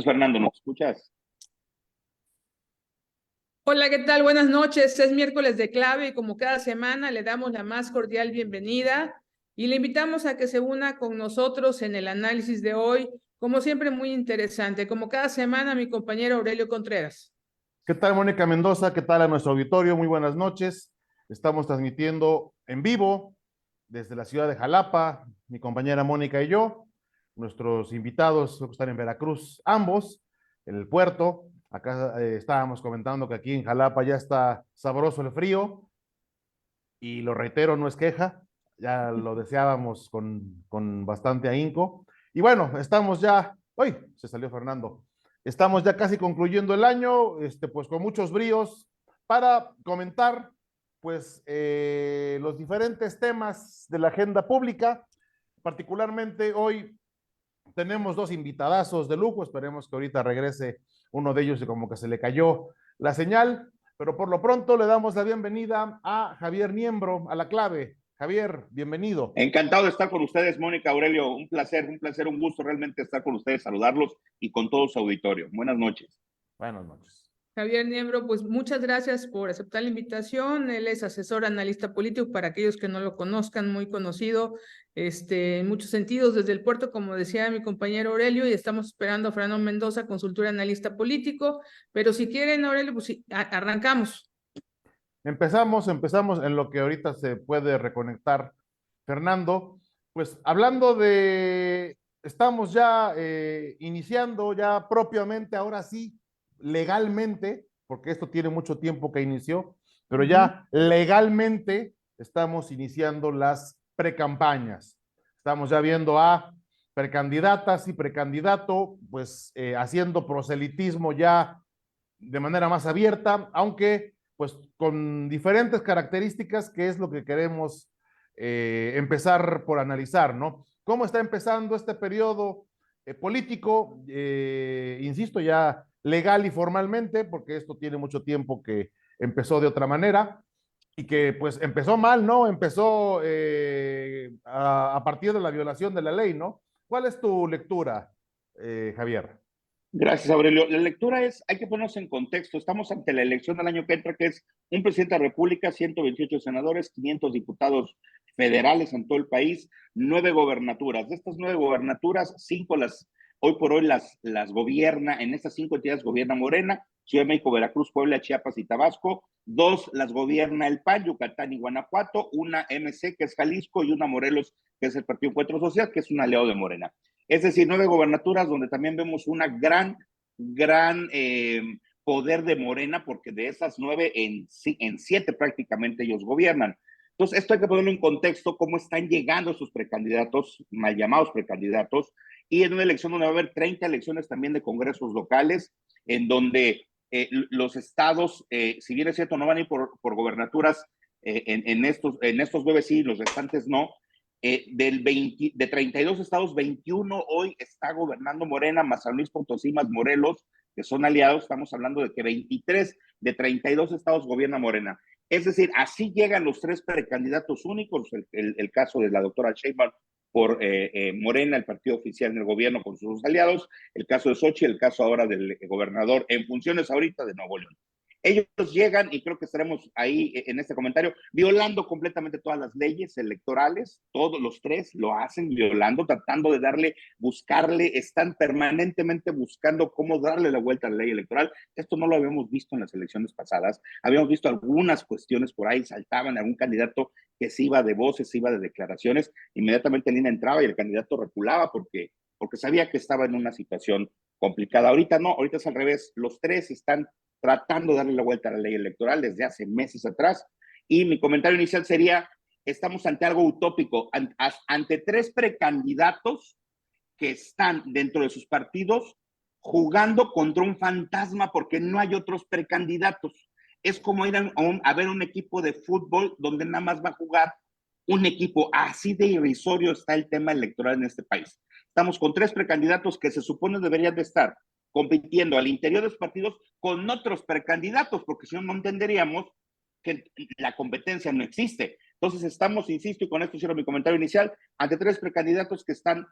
Fernando, ¿nos escuchas? Hola, ¿qué tal? Buenas noches. Es miércoles de clave y como cada semana le damos la más cordial bienvenida y le invitamos a que se una con nosotros en el análisis de hoy, como siempre muy interesante. Como cada semana, mi compañero Aurelio Contreras. ¿Qué tal, Mónica Mendoza? ¿Qué tal a nuestro auditorio? Muy buenas noches. Estamos transmitiendo en vivo desde la ciudad de Jalapa, mi compañera Mónica y yo. Nuestros invitados están en Veracruz, ambos, en el puerto. Acá estábamos comentando que aquí en Jalapa ya está sabroso el frío y lo reitero, no es queja, ya lo deseábamos con bastante ahínco. Y bueno, estamos ya, ¡uy! Se salió Fernando. Estamos ya casi concluyendo el año, pues con muchos bríos para comentar pues los diferentes temas de la agenda pública. Particularmente hoy tenemos dos invitadazos de lujo, esperemos que ahorita regrese uno de ellos y como que se le cayó la señal, pero por lo pronto le damos la bienvenida a Javier Niembro, a la clave. Javier, bienvenido. Encantado de estar con ustedes, Mónica, Aurelio. Un placer, un gusto realmente estar con ustedes, saludarlos y con todo su auditorio. Buenas noches. Buenas noches. Javier Niembro, pues muchas gracias por aceptar la invitación. Él es asesor analista político, para aquellos que no lo conozcan, muy conocido en muchos sentidos desde el puerto, como decía mi compañero Aurelio, y estamos esperando a Fernando Mendoza, consultor analista político. Pero si quieren, Aurelio, pues sí, arrancamos. Empezamos en lo que ahorita se puede reconectar Fernando, pues hablando de, estamos ya iniciando ya propiamente, ahora sí, legalmente, porque esto tiene mucho tiempo que inició, pero ya legalmente estamos iniciando las precampañas. Estamos ya viendo a precandidatas y precandidato, pues haciendo proselitismo ya de manera más abierta, aunque pues con diferentes características, que es lo que queremos empezar por analizar, ¿no? ¿Cómo está empezando este periodo político? Insisto, ya legal y formalmente, porque esto tiene mucho tiempo que empezó de otra manera y que pues empezó mal, ¿no? Empezó a partir de la violación de la ley, ¿no? ¿Cuál es tu lectura, Javier? Gracias, Aurelio. La lectura es, hay que ponernos en contexto. Estamos ante la elección del año que entra, que es un presidente de la República, 128 senadores, 500 diputados federales en todo el país, 9 gobernaturas. De estas 9 gobernaturas, 5 hoy por hoy las gobierna, en estas 5 entidades gobierna Morena, Ciudad de México, Veracruz, Puebla, Chiapas y Tabasco. 2 las gobierna el PAN, Yucatán y Guanajuato, una MC, que es Jalisco, y una Morelos, que es el Partido Encuentro Social, que es un aliado de Morena. Es decir, 9 gobernaturas donde también vemos una gran poder de Morena, porque de esas 9, en 7 prácticamente ellos gobiernan. Entonces, esto hay que ponerlo en contexto, cómo están llegando sus precandidatos, mal llamados precandidatos, y en una elección donde va a haber 30 elecciones también de congresos locales, en donde los estados, si bien es cierto, no van a ir por gobernaturas, en estos 9 sí, los restantes no, de 32 estados, 21 hoy está gobernando Morena, más San Luis Potosí, más Morelos, que son aliados. Estamos hablando de que 23 de 32 estados gobierna Morena. Es decir, así llegan los 3 precandidatos únicos, el caso de la doctora Sheinbaum por Morena, el partido oficial en el gobierno con sus aliados, el caso de Xochitl, el caso ahora del gobernador en funciones ahorita de Nuevo León. Ellos llegan, y creo que estaremos ahí en este comentario, violando completamente todas las leyes electorales. Todos los 3 lo hacen violando, tratando de buscarle, están permanentemente buscando cómo darle la vuelta a la ley electoral. Esto no lo habíamos visto en las elecciones pasadas. Habíamos visto algunas cuestiones por ahí, saltaban algún candidato que se iba de voces, se iba de declaraciones, inmediatamente Lina entraba y el candidato reculaba porque sabía que estaba en una situación complicada. Ahorita no, ahorita es al revés. Los 3 están tratando de darle la vuelta a la ley electoral desde hace meses atrás. Y mi comentario inicial sería, estamos ante algo utópico, ante 3 precandidatos que están dentro de sus partidos jugando contra un fantasma porque no hay otros precandidatos. Es como ir a ver un equipo de fútbol donde nada más va a jugar un equipo. Así de irrisorio está el tema electoral en este país. Estamos con 3 precandidatos que se supone deberían de estar compitiendo al interior de los partidos con otros precandidatos, porque si no, no entenderíamos que la competencia no existe. Entonces estamos, insisto, y con esto cierro mi comentario inicial, ante 3 precandidatos que están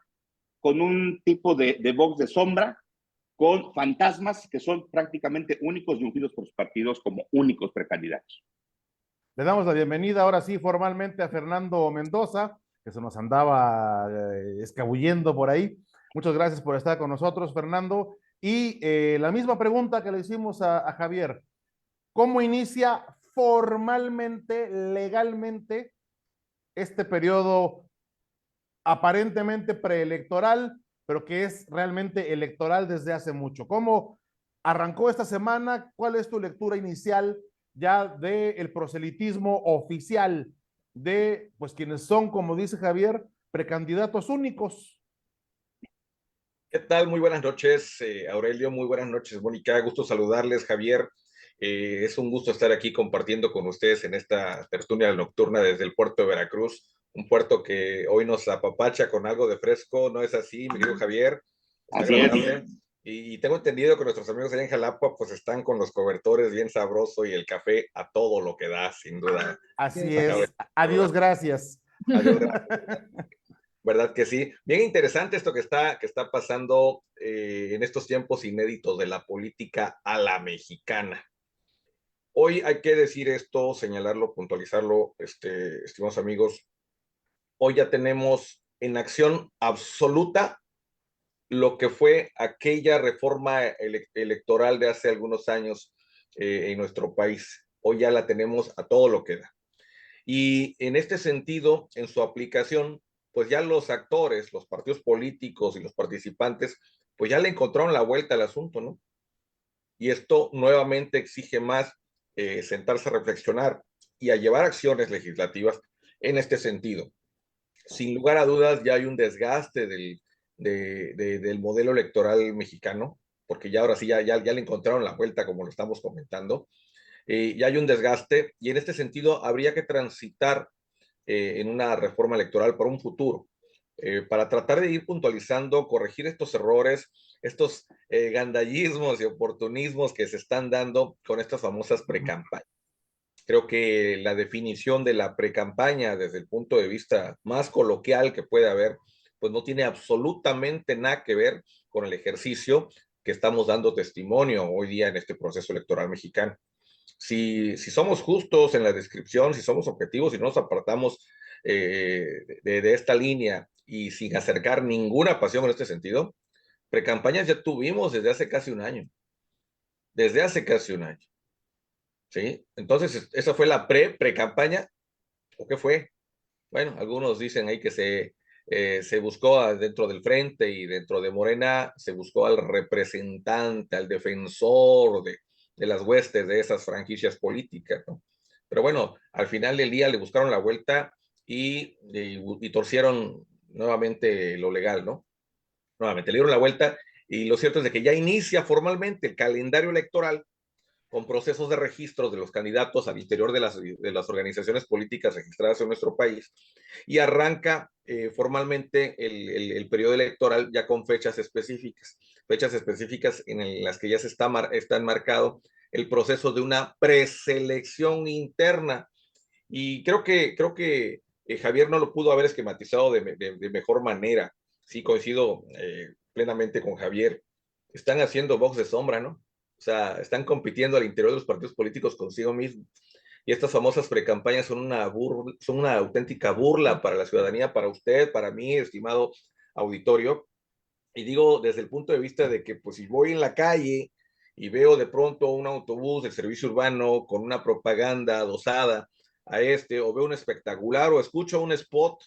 con un tipo de box de sombra, con fantasmas que son prácticamente únicos y ungidos por sus partidos como únicos precandidatos. Le damos la bienvenida ahora sí formalmente a Fernando Mendoza, que se nos andaba escabullendo por ahí. Muchas gracias por estar con nosotros, Fernando. Y la misma pregunta que le hicimos a Javier. ¿Cómo inicia formalmente, legalmente, este periodo aparentemente preelectoral, pero que es realmente electoral desde hace mucho? ¿Cómo arrancó esta semana? ¿Cuál es tu lectura inicial ya del proselitismo oficial de pues quienes son, como dice Javier, precandidatos únicos? ¿Qué tal? Muy buenas noches, Aurelio. Muy buenas noches, Mónica. Gusto saludarles, Javier. Es un gusto estar aquí compartiendo con ustedes en esta tertulia nocturna desde el puerto de Veracruz, un puerto que hoy nos apapacha con algo de fresco. ¿No es así, mi querido Javier? Está Así es. agradable. Y tengo entendido que nuestros amigos allá en Jalapa pues están con los cobertores bien sabroso y el café a todo lo que da, sin duda. Así es. Adiós, gracias. Adiós, gracias. ¿Verdad que sí? Bien interesante esto que está pasando en estos tiempos inéditos de la política a la mexicana. Hoy hay que decir esto, señalarlo, puntualizarlo, estimados amigos. Hoy ya tenemos en acción absoluta lo que fue aquella reforma electoral de hace algunos años en nuestro país. Hoy ya la tenemos a todo lo que da. Y en este sentido, en su aplicación, pues ya los actores, los partidos políticos y los participantes, pues ya le encontraron la vuelta al asunto, ¿no? Y esto nuevamente exige más sentarse a reflexionar y a llevar acciones legislativas en este sentido. Sin lugar a dudas, ya hay un desgaste del modelo electoral mexicano, porque ya ahora sí ya le encontraron la vuelta, como lo estamos comentando. Ya hay un desgaste y en este sentido habría que transitar en una reforma electoral para un futuro, para tratar de ir puntualizando, corregir estos errores, estos gandallismos y oportunismos que se están dando con estas famosas precampañas. Creo que la definición de la precampaña desde el punto de vista más coloquial que puede haber, pues no tiene absolutamente nada que ver con el ejercicio que estamos dando testimonio hoy día en este proceso electoral mexicano. Si somos justos en la descripción, si somos objetivos, si no nos apartamos de esta línea y sin acercar ninguna pasión en este sentido, precampañas ya tuvimos desde hace casi un año. Desde hace casi un año. ¿Sí? Entonces, ¿esa fue la pre-campaña? ¿O qué fue? Bueno, algunos dicen ahí que se buscó dentro del frente y dentro de Morena se buscó al representante, al defensor de las huestes de esas franquicias políticas, ¿no? Pero bueno, al final del día le buscaron la vuelta y torcieron nuevamente lo legal, ¿no? Nuevamente le dieron la vuelta y lo cierto es de que ya inicia formalmente el calendario electoral con procesos de registros de los candidatos al interior de las organizaciones políticas registradas en nuestro país y arranca formalmente el periodo electoral ya con fechas específicas en las que ya está enmarcado el proceso de una preselección interna. Y creo que Javier no lo pudo haber esquematizado de mejor manera. Sí, coincido plenamente con Javier. Están haciendo box de sombra, ¿no? O sea, están compitiendo al interior de los partidos políticos consigo mismos. Y estas famosas precampañas son una auténtica burla para la ciudadanía, para usted, para mí, estimado auditorio. Y digo desde el punto de vista de que, pues, si voy en la calle y veo de pronto un autobús del servicio urbano con una propaganda adosada a o veo un espectacular o escucho un spot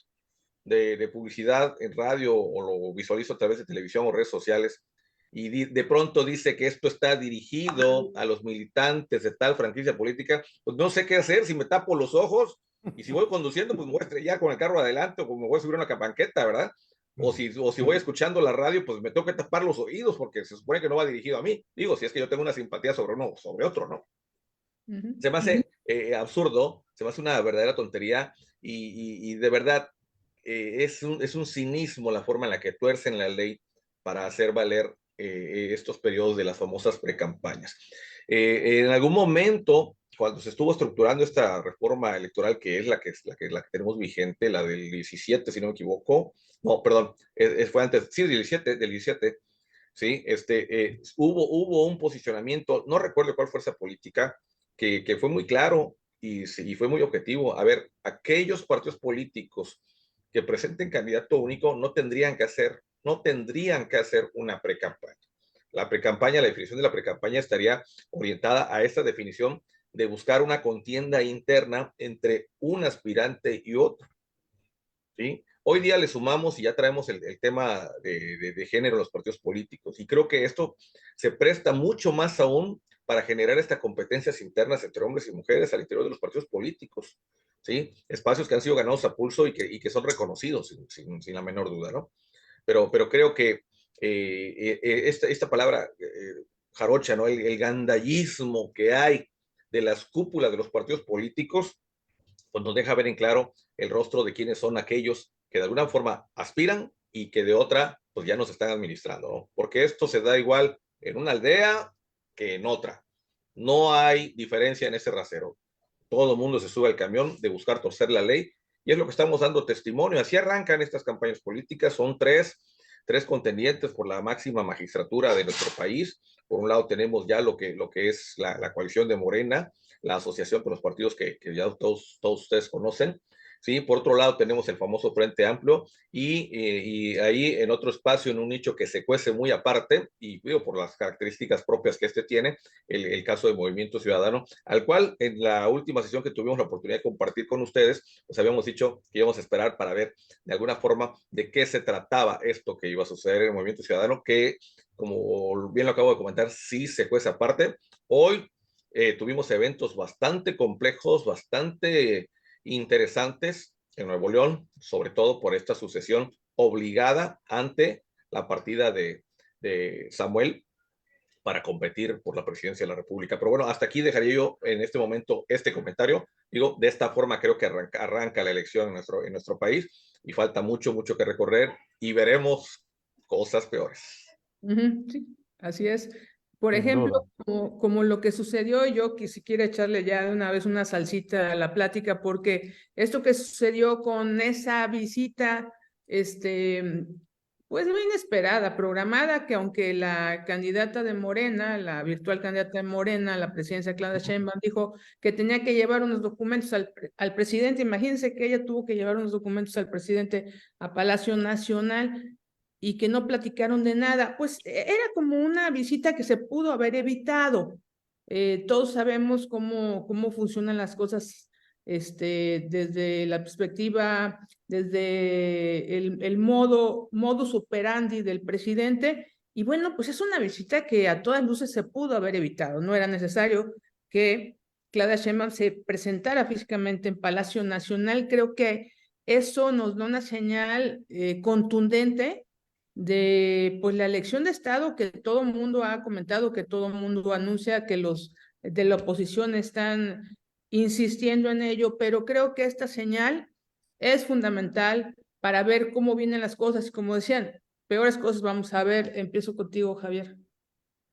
de publicidad en radio o lo visualizo a través de televisión o redes sociales y de pronto dice que esto está dirigido a los militantes de tal franquicia política, pues no sé qué hacer, si me tapo los ojos y si voy conduciendo, pues me voy a estrellar con el carro adelante o me voy a subir a una banqueta, ¿verdad? O si voy escuchando la radio, pues me tengo que tapar los oídos porque se supone que no va dirigido a mí. Digo, si es que yo tengo una simpatía sobre uno o sobre otro, ¿no? Se me hace absurdo, se me hace una verdadera tontería y de verdad es un cinismo la forma en la que tuercen la ley para hacer valer estos periodos de las famosas precampañas. En algún momento, cuando se estuvo estructurando esta reforma electoral, que es la que tenemos vigente, la del 17, si no me equivoco, no, perdón, fue antes, sí, del 17, ¿sí? Hubo un posicionamiento, no recuerdo cuál fuerza política, que fue muy claro y fue muy objetivo. A ver, aquellos partidos políticos que presenten candidato único no tendrían que hacer una precampaña. La precampaña, la definición de la precampaña estaría orientada a esta definición de buscar una contienda interna entre un aspirante y otro, ¿sí? Hoy día le sumamos y ya traemos el tema de género en los partidos políticos, y creo que esto se presta mucho más aún para generar estas competencias internas entre hombres y mujeres al interior de los partidos políticos, ¿sí? Espacios que han sido ganados a pulso y que son reconocidos sin la menor duda, ¿no? Pero creo que esta palabra jarocha, ¿no? El gandallismo que hay de las cúpulas de los partidos políticos, pues nos deja ver en claro el rostro de quiénes son aquellos que de alguna forma aspiran y que de otra, pues ya nos están administrando, ¿no? Porque esto se da igual en una aldea que en otra. No hay diferencia en ese rasero. Todo el mundo se sube al camión de buscar torcer la ley, y es lo que estamos dando testimonio. Así arrancan estas campañas políticas. Son tres contendientes por la máxima magistratura de nuestro país. Por un lado tenemos ya lo que es la coalición de Morena, la asociación con los partidos que ya todos ustedes conocen, ¿sí? Por otro lado tenemos el famoso Frente Amplio, y ahí en otro espacio, en un nicho que se cuece muy aparte, y digo, por las características propias que tiene, el caso de Movimiento Ciudadano, al cual en la última sesión que tuvimos la oportunidad de compartir con ustedes, pues habíamos dicho que íbamos a esperar para ver de alguna forma de qué se trataba esto que iba a suceder en el Movimiento Ciudadano, que, como bien lo acabo de comentar, sí se cuece aparte. Hoy tuvimos eventos bastante complejos, bastante interesantes en Nuevo León, sobre todo por esta sucesión obligada ante la partida de Samuel para competir por la presidencia de la República. Pero bueno, hasta aquí dejaría yo en este momento este comentario. Digo, de esta forma creo que arranca la elección en nuestro país, y falta mucho que recorrer, y veremos cosas peores. Sí, así es. Por Sin ejemplo, duda. como lo que sucedió, yo quisiera echarle ya de una vez una salsita a la plática, porque esto que sucedió con esa visita, pues muy inesperada, programada, que aunque la candidata de Morena, la virtual candidata de Morena a la presidencia, Claudia Sheinbaum, dijo que tenía que llevar unos documentos al presidente. Imagínense que ella tuvo que llevar unos documentos al presidente a Palacio Nacional, y que no platicaron de nada. Pues era como una visita que se pudo haber evitado. Todos sabemos cómo funcionan las cosas, desde la perspectiva, desde el modus operandi del presidente. Y bueno, pues es una visita que a todas luces se pudo haber evitado. No era necesario que Claudia Sheinbaum se presentara físicamente en Palacio Nacional. Creo que eso nos da una señal contundente de pues la elección de Estado, que todo el mundo ha comentado, que todo el mundo anuncia, que los de la oposición están insistiendo en ello, pero creo que esta señal es fundamental para ver cómo vienen las cosas, y como decían, peores cosas vamos a ver. Empiezo contigo, Javier.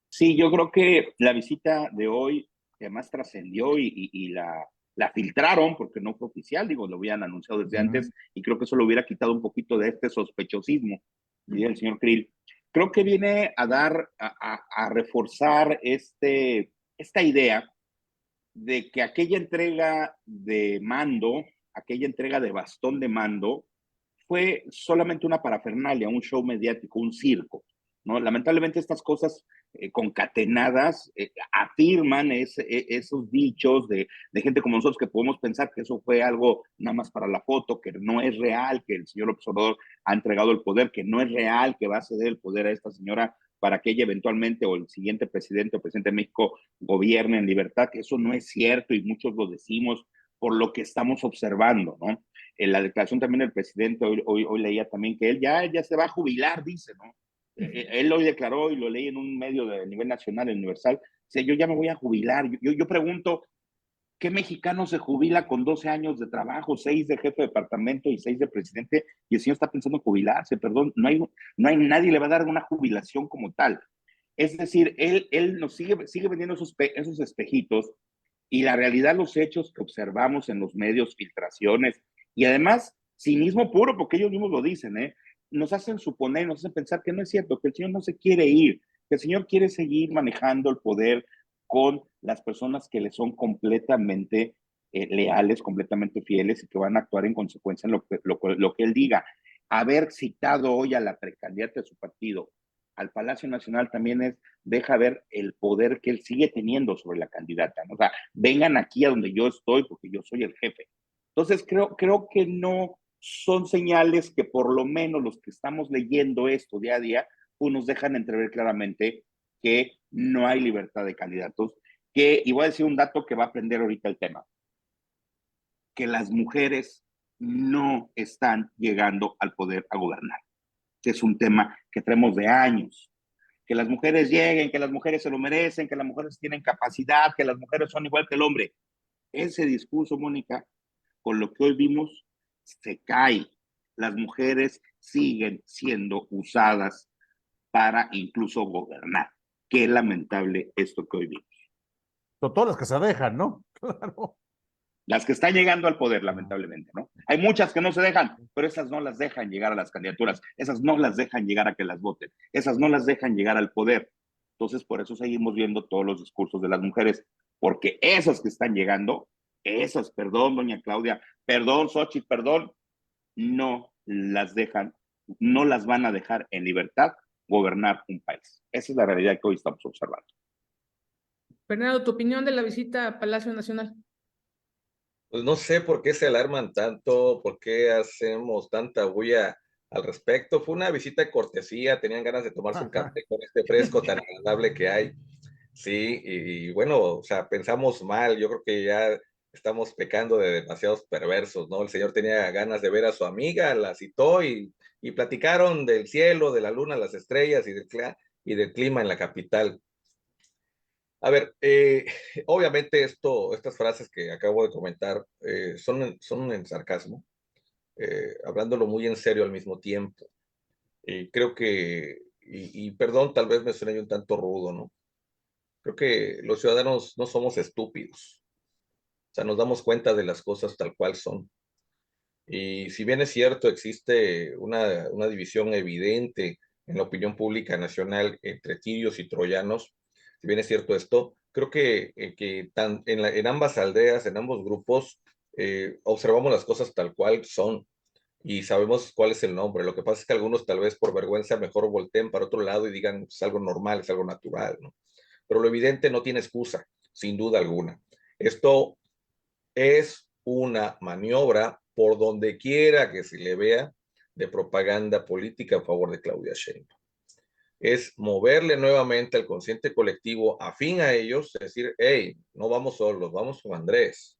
Sí, yo creo que la visita de hoy, que además trascendió y la filtraron porque no fue oficial, digo, lo habían anunciado desde antes, y creo que eso lo hubiera quitado un poquito de este sospechosismo, diría el señor Krill. Creo que viene a dar, a reforzar esta idea de que aquella entrega de mando, aquella entrega de bastón de mando, fue solamente una parafernalia, un show mediático, un circo, ¿no? Lamentablemente estas cosas concatenadas afirman esos dichos de gente como nosotros, que podemos pensar que eso fue algo nada más para la foto, que no es real, que el señor López Obrador ha entregado el poder, que no es real, que va a ceder el poder a esta señora para que ella eventualmente, o el siguiente presidente o presidente de México, gobierne en libertad, que eso no es cierto, y muchos lo decimos por lo que estamos observando, ¿no? En la declaración también del presidente, hoy leía también que él ya se va a jubilar, dice, ¿no? Él hoy declaró, y lo leí en un medio de nivel nacional, el Universal, dice, yo ya me voy a jubilar. Yo pregunto, ¿qué mexicano se jubila con 12 años de trabajo, 6 de jefe de departamento y 6 de presidente, y el señor está pensando en jubilarse? Perdón, no hay nadie le va a dar una jubilación como tal. Es decir, él nos sigue vendiendo esos espejitos, y la realidad, los hechos que observamos en los medios, filtraciones, y además cinismo puro, porque ellos mismos lo dicen, nos hacen suponer, nos hacen pensar que no es cierto, que el señor no se quiere ir, que el señor quiere seguir manejando el poder con las personas que le son completamente leales, completamente fieles y que van a actuar en consecuencia en lo que él diga. Haber citado hoy a la precandidata de su partido al Palacio Nacional también deja ver el poder que él sigue teniendo sobre la candidata, ¿no? O sea, vengan aquí a donde yo estoy porque yo soy el jefe. Entonces, creo que no son señales que por lo menos los que estamos leyendo esto día a día, pues nos dejan entrever claramente que no hay libertad de candidatos, y voy a decir un dato que va a aprender ahorita el tema, que las mujeres no están llegando al poder a gobernar, que es un tema que traemos de años, que las mujeres lleguen, que las mujeres se lo merecen, que las mujeres tienen capacidad, que las mujeres son igual que el hombre. Ese discurso, Mónica, con lo que hoy vimos, se cae. Las mujeres siguen siendo usadas para incluso gobernar. Qué lamentable esto que hoy vimos. Todas las que se dejan, ¿no? Claro. Las que están llegando al poder, lamentablemente, ¿no? Hay muchas que no se dejan, pero esas no las dejan llegar a las candidaturas, esas no las dejan llegar a que las voten, esas no las dejan llegar al poder. Entonces, por eso seguimos viendo todos los discursos de las mujeres, porque esas que están llegando, esas, perdón, doña Claudia, perdón, Xochitl, perdón, no las dejan, no las van a dejar en libertad gobernar un país. Esa es la realidad que hoy estamos observando. Fernando, ¿tu opinión de la visita a Palacio Nacional? Pues no sé por qué se alarman tanto, por qué hacemos tanta bulla al respecto. Fue una visita de cortesía, tenían ganas de tomarse un café con este fresco tan agradable que hay. Sí, y bueno, o sea, pensamos mal, yo creo que ya estamos pecando de demasiados perversos, ¿no? El señor tenía ganas de ver a su amiga, la citó y platicaron del cielo, de la luna, las estrellas y del clima en la capital. A ver, obviamente estas frases que acabo de comentar son en sarcasmo, hablándolo muy en serio al mismo tiempo. Creo que, y perdón, tal vez me suene un tanto rudo, ¿no? Creo que los ciudadanos no somos estúpidos. O sea, nos damos cuenta de las cosas tal cual son. Y si bien es cierto, existe una división evidente en la opinión pública nacional entre tirios y troyanos, si bien es cierto esto, creo que en ambas aldeas, en ambos grupos, observamos las cosas tal cual son y sabemos cuál es el nombre. Lo que pasa es que algunos tal vez por vergüenza mejor volteen para otro lado y digan es algo normal, es algo natural, ¿no? Pero lo evidente no tiene excusa, sin duda alguna. Esto es una maniobra por donde quiera que se le vea de propaganda política a favor de Claudia Sheinbaum. Es moverle nuevamente al consciente colectivo afín a ellos, es decir, hey, no vamos solos, vamos con Andrés.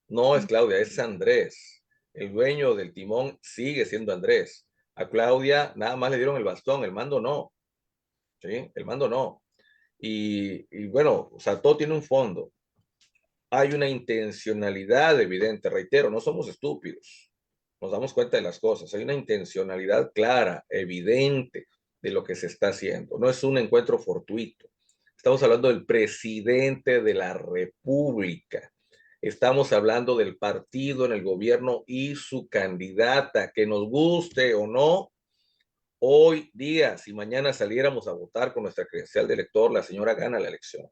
No es Claudia, es Andrés. El dueño del timón sigue siendo Andrés. A Claudia nada más le dieron el bastón, el mando no. ¿Sí? El mando no. Y bueno, o sea, todo tiene un fondo. Hay una intencionalidad evidente, reitero, no somos estúpidos, nos damos cuenta de las cosas, hay una intencionalidad clara, evidente de lo que se está haciendo, no es un encuentro fortuito. Estamos hablando del presidente de la República, estamos hablando del partido en el gobierno y su candidata, que nos guste o no. Hoy día, si mañana saliéramos a votar con nuestra credencial de elector, la señora gana la elección.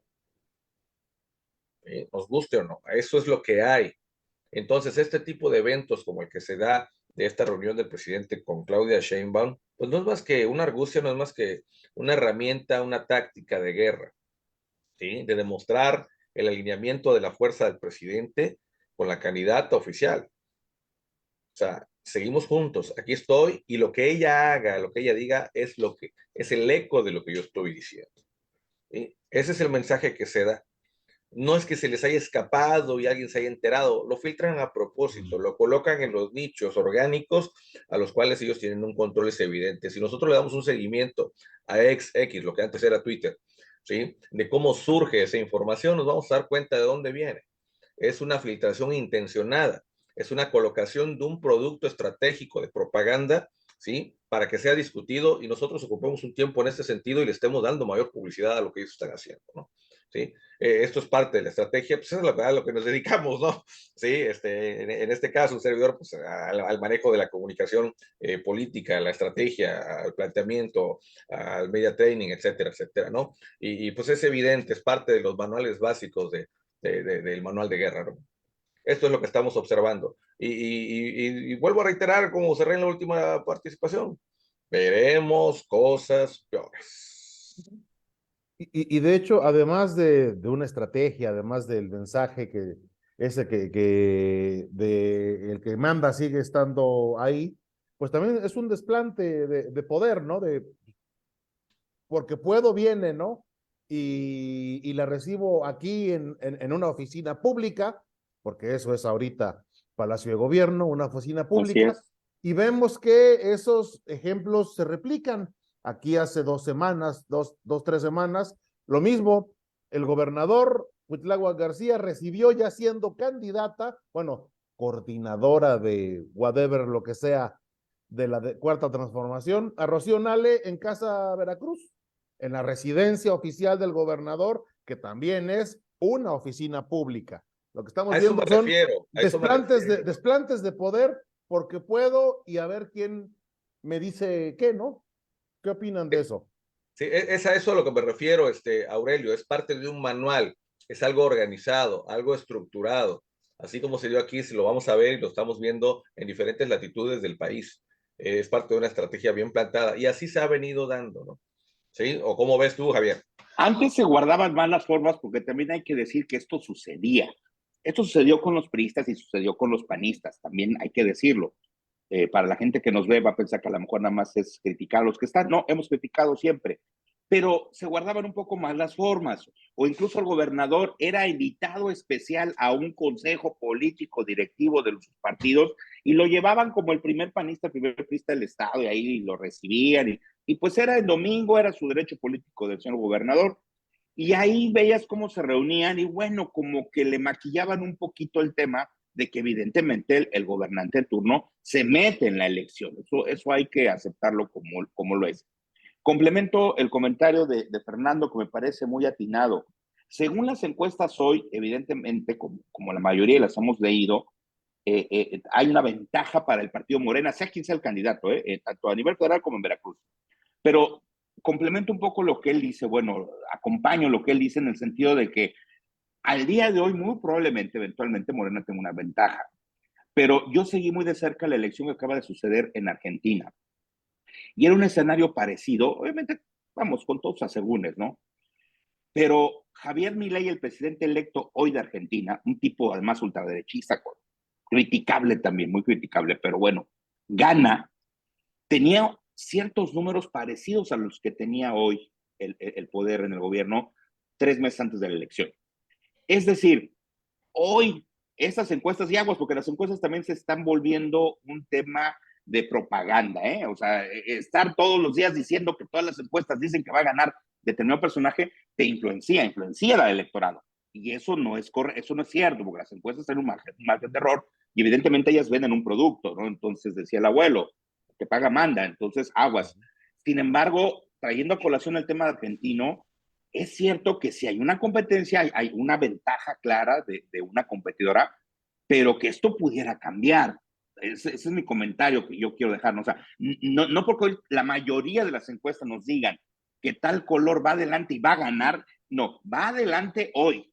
Nos guste o no, eso es lo que hay. Entonces, este tipo de eventos como el que se da de esta reunión del presidente con Claudia Sheinbaum, pues no es más que una argucia, no es más que una herramienta, una táctica de guerra, ¿sí? De demostrar el alineamiento de la fuerza del presidente con la candidata oficial. O sea, seguimos juntos, aquí estoy y lo que ella haga, lo que ella diga es el eco de lo que yo estoy diciendo. ¿Sí? Ese es el mensaje que se da. No es que se les haya escapado y alguien se haya enterado, lo filtran a propósito, lo colocan en los nichos orgánicos a los cuales ellos tienen un control evidente. Si nosotros le damos un seguimiento a X, lo que antes era Twitter, ¿sí? De cómo surge esa información, nos vamos a dar cuenta de dónde viene. Es una filtración intencionada, es una colocación de un producto estratégico de propaganda, ¿sí? Para que sea discutido y nosotros ocupemos un tiempo en este sentido y le estemos dando mayor publicidad a lo que ellos están haciendo, ¿no? ¿sí? Esto es parte de la estrategia, pues es a lo que nos dedicamos, ¿no? Sí, en este caso, un servidor, pues al manejo de la comunicación política, la estrategia, al planteamiento, al media training, etcétera, etcétera, ¿no? Y pues es evidente, es parte de los manuales básicos del manual de guerra, ¿no? Esto es lo que estamos observando. Y vuelvo a reiterar, como cerré en la última participación, veremos cosas peores. Y de hecho, además de una estrategia, además del mensaje que ese el que manda sigue estando ahí, pues también es un desplante de poder, ¿no? Porque puedo, viene, ¿no? Y la recibo aquí en una oficina pública, porque eso es ahorita Palacio de Gobierno, una oficina Así pública, es. y vemos que esos ejemplos se replican. Aquí hace 2 semanas, 3 semanas, lo mismo, el gobernador Cuitláhuac García recibió ya siendo candidata, bueno, coordinadora de whatever, lo que sea, de la Cuarta Transformación, a Rocío Nale en Casa Veracruz, en la residencia oficial del gobernador, que también es una oficina pública. Lo que estamos A eso me viendo son refiero, a eso me refiero. desplantes de poder porque puedo y a ver quién me dice qué, ¿no? ¿Qué opinan de eso? Sí, es a eso a lo que me refiero, Aurelio, es parte de un manual, es algo organizado, algo estructurado, así como se dio aquí, si lo vamos a ver y lo estamos viendo en diferentes latitudes del país, es parte de una estrategia bien plantada y así se ha venido dando, ¿no? ¿Sí? ¿O cómo ves tú, Javier? Antes se guardaban más las formas porque también hay que decir que esto sucedía. Esto sucedió con los priistas y sucedió con los panistas, también hay que decirlo. Para la gente que nos ve va a pensar que a lo mejor nada más es criticar a los que están. No, hemos criticado siempre, pero se guardaban un poco más las formas, o incluso el gobernador era invitado especial a un consejo político directivo de los partidos y lo llevaban como el primer panista, el primer priista del Estado, y ahí lo recibían, y pues era el domingo, era su derecho político del señor gobernador, y ahí veías cómo se reunían y bueno, como que le maquillaban un poquito el tema de que evidentemente el gobernante de turno se mete en la elección. Eso hay que aceptarlo como lo es. Complemento el comentario de Fernando, que me parece muy atinado. Según las encuestas hoy, evidentemente, como la mayoría las hemos leído, hay una ventaja para el partido Morena, sea quien sea el candidato, tanto a nivel federal como en Veracruz. Pero complemento un poco lo que él dice, bueno, acompaño lo que él dice en el sentido de que al día de hoy, muy probablemente, eventualmente, Morena tenga una ventaja. Pero yo seguí muy de cerca la elección que acaba de suceder en Argentina. Y era un escenario parecido, obviamente, vamos, con todos asegúnes, ¿no? Pero Javier Milei, el presidente electo hoy de Argentina, un tipo además ultraderechista, criticable también, muy criticable, pero bueno, gana, tenía ciertos números parecidos a los que tenía hoy el poder en el gobierno 3 meses antes de la elección. Es decir, hoy estas encuestas y aguas, porque las encuestas también se están volviendo un tema de propaganda, ¿eh? O sea, estar todos los días diciendo que todas las encuestas dicen que va a ganar determinado personaje, te influencia al electorado. Y eso no es correcto, eso no es cierto, porque las encuestas tienen un margen de error y evidentemente ellas venden un producto, ¿no? Entonces decía el abuelo, que paga manda, entonces aguas. Sin embargo, trayendo a colación el tema argentino, es cierto que si hay una competencia, hay una ventaja clara de una competidora, pero que esto pudiera cambiar. Ese es mi comentario que yo quiero dejar. ¿No? O sea, no porque hoy la mayoría de las encuestas nos digan que tal color va adelante y va a ganar, no, va adelante hoy.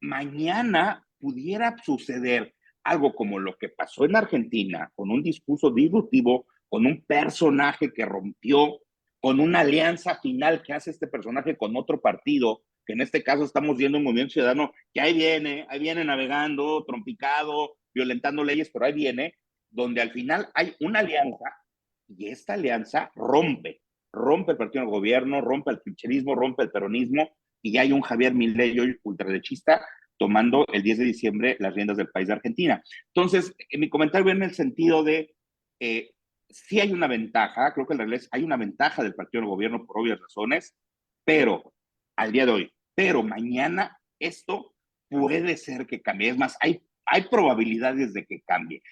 Mañana pudiera suceder algo como lo que pasó en Argentina, con un discurso disruptivo, con un personaje que rompió, con una alianza final que hace este personaje con otro partido, que en este caso estamos viendo un movimiento ciudadano que ahí viene navegando, trompicado, violentando leyes, pero ahí viene, donde al final hay una alianza y esta alianza rompe el partido del gobierno, rompe el kirchnerismo, rompe el peronismo y hay un Javier Milei ultraderechista tomando el 10 de diciembre las riendas del país de Argentina. Entonces, mi comentario viene en el sentido de, sí hay una ventaja, creo que en realidad hay una ventaja del partido del gobierno por obvias razones, pero al día de hoy, pero mañana esto puede ser que cambie. Es más, hay probabilidades de que cambie.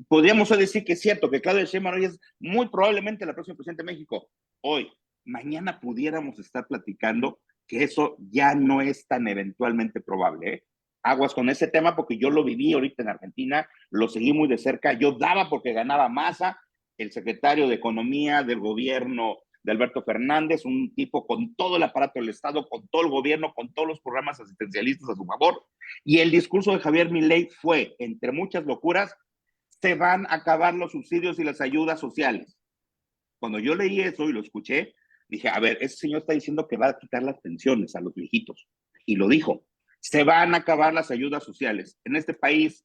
Podríamos decir que es cierto que Claudia Sheinbaum hoy es muy probablemente la próxima presidenta de México. Hoy, mañana pudiéramos estar platicando que eso ya no es tan eventualmente probable, ¿eh? Aguas con ese tema porque yo lo viví ahorita en Argentina, lo seguí muy de cerca, yo daba porque ganaba Massa, el secretario de Economía del gobierno de Alberto Fernández, un tipo con todo el aparato del Estado, con todo el gobierno, con todos los programas asistencialistas a su favor, y el discurso de Javier Milei fue, entre muchas locuras, se van a acabar los subsidios y las ayudas sociales. Cuando yo leí eso y lo escuché, dije, a ver, ese señor está diciendo que va a quitar las pensiones a los viejitos. Y lo dijo, se van a acabar las ayudas sociales. En este país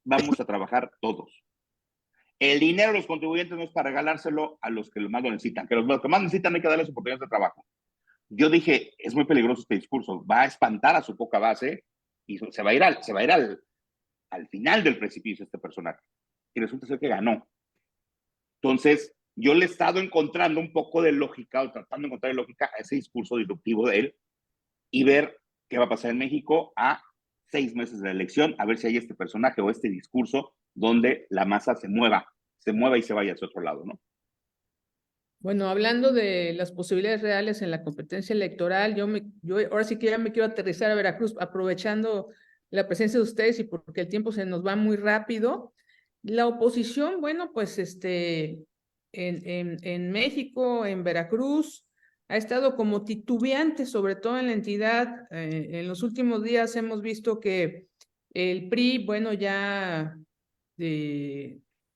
vamos a trabajar todos. El dinero de los contribuyentes no es para regalárselo a los que más lo necesitan, que los que más necesitan hay que darles oportunidades de trabajo. Yo dije, es muy peligroso este discurso, va a espantar a su poca base y se va a ir al final del precipicio este personaje. Y resulta ser que ganó. Entonces, yo le he estado encontrando un poco de lógica, o tratando de encontrar lógica a ese discurso disruptivo de él y ver qué va a pasar en México a 6 meses de la elección, a ver si hay este personaje o este discurso donde la masa se mueva y se vaya hacia otro lado, ¿no? Bueno, hablando de las posibilidades reales en la competencia electoral, yo ahora sí que ya me quiero aterrizar a Veracruz, aprovechando la presencia de ustedes y porque el tiempo se nos va muy rápido. La oposición, bueno, pues en México, en Veracruz, ha estado como titubeante, sobre todo en la entidad. En los últimos días hemos visto que el PRI, bueno, ya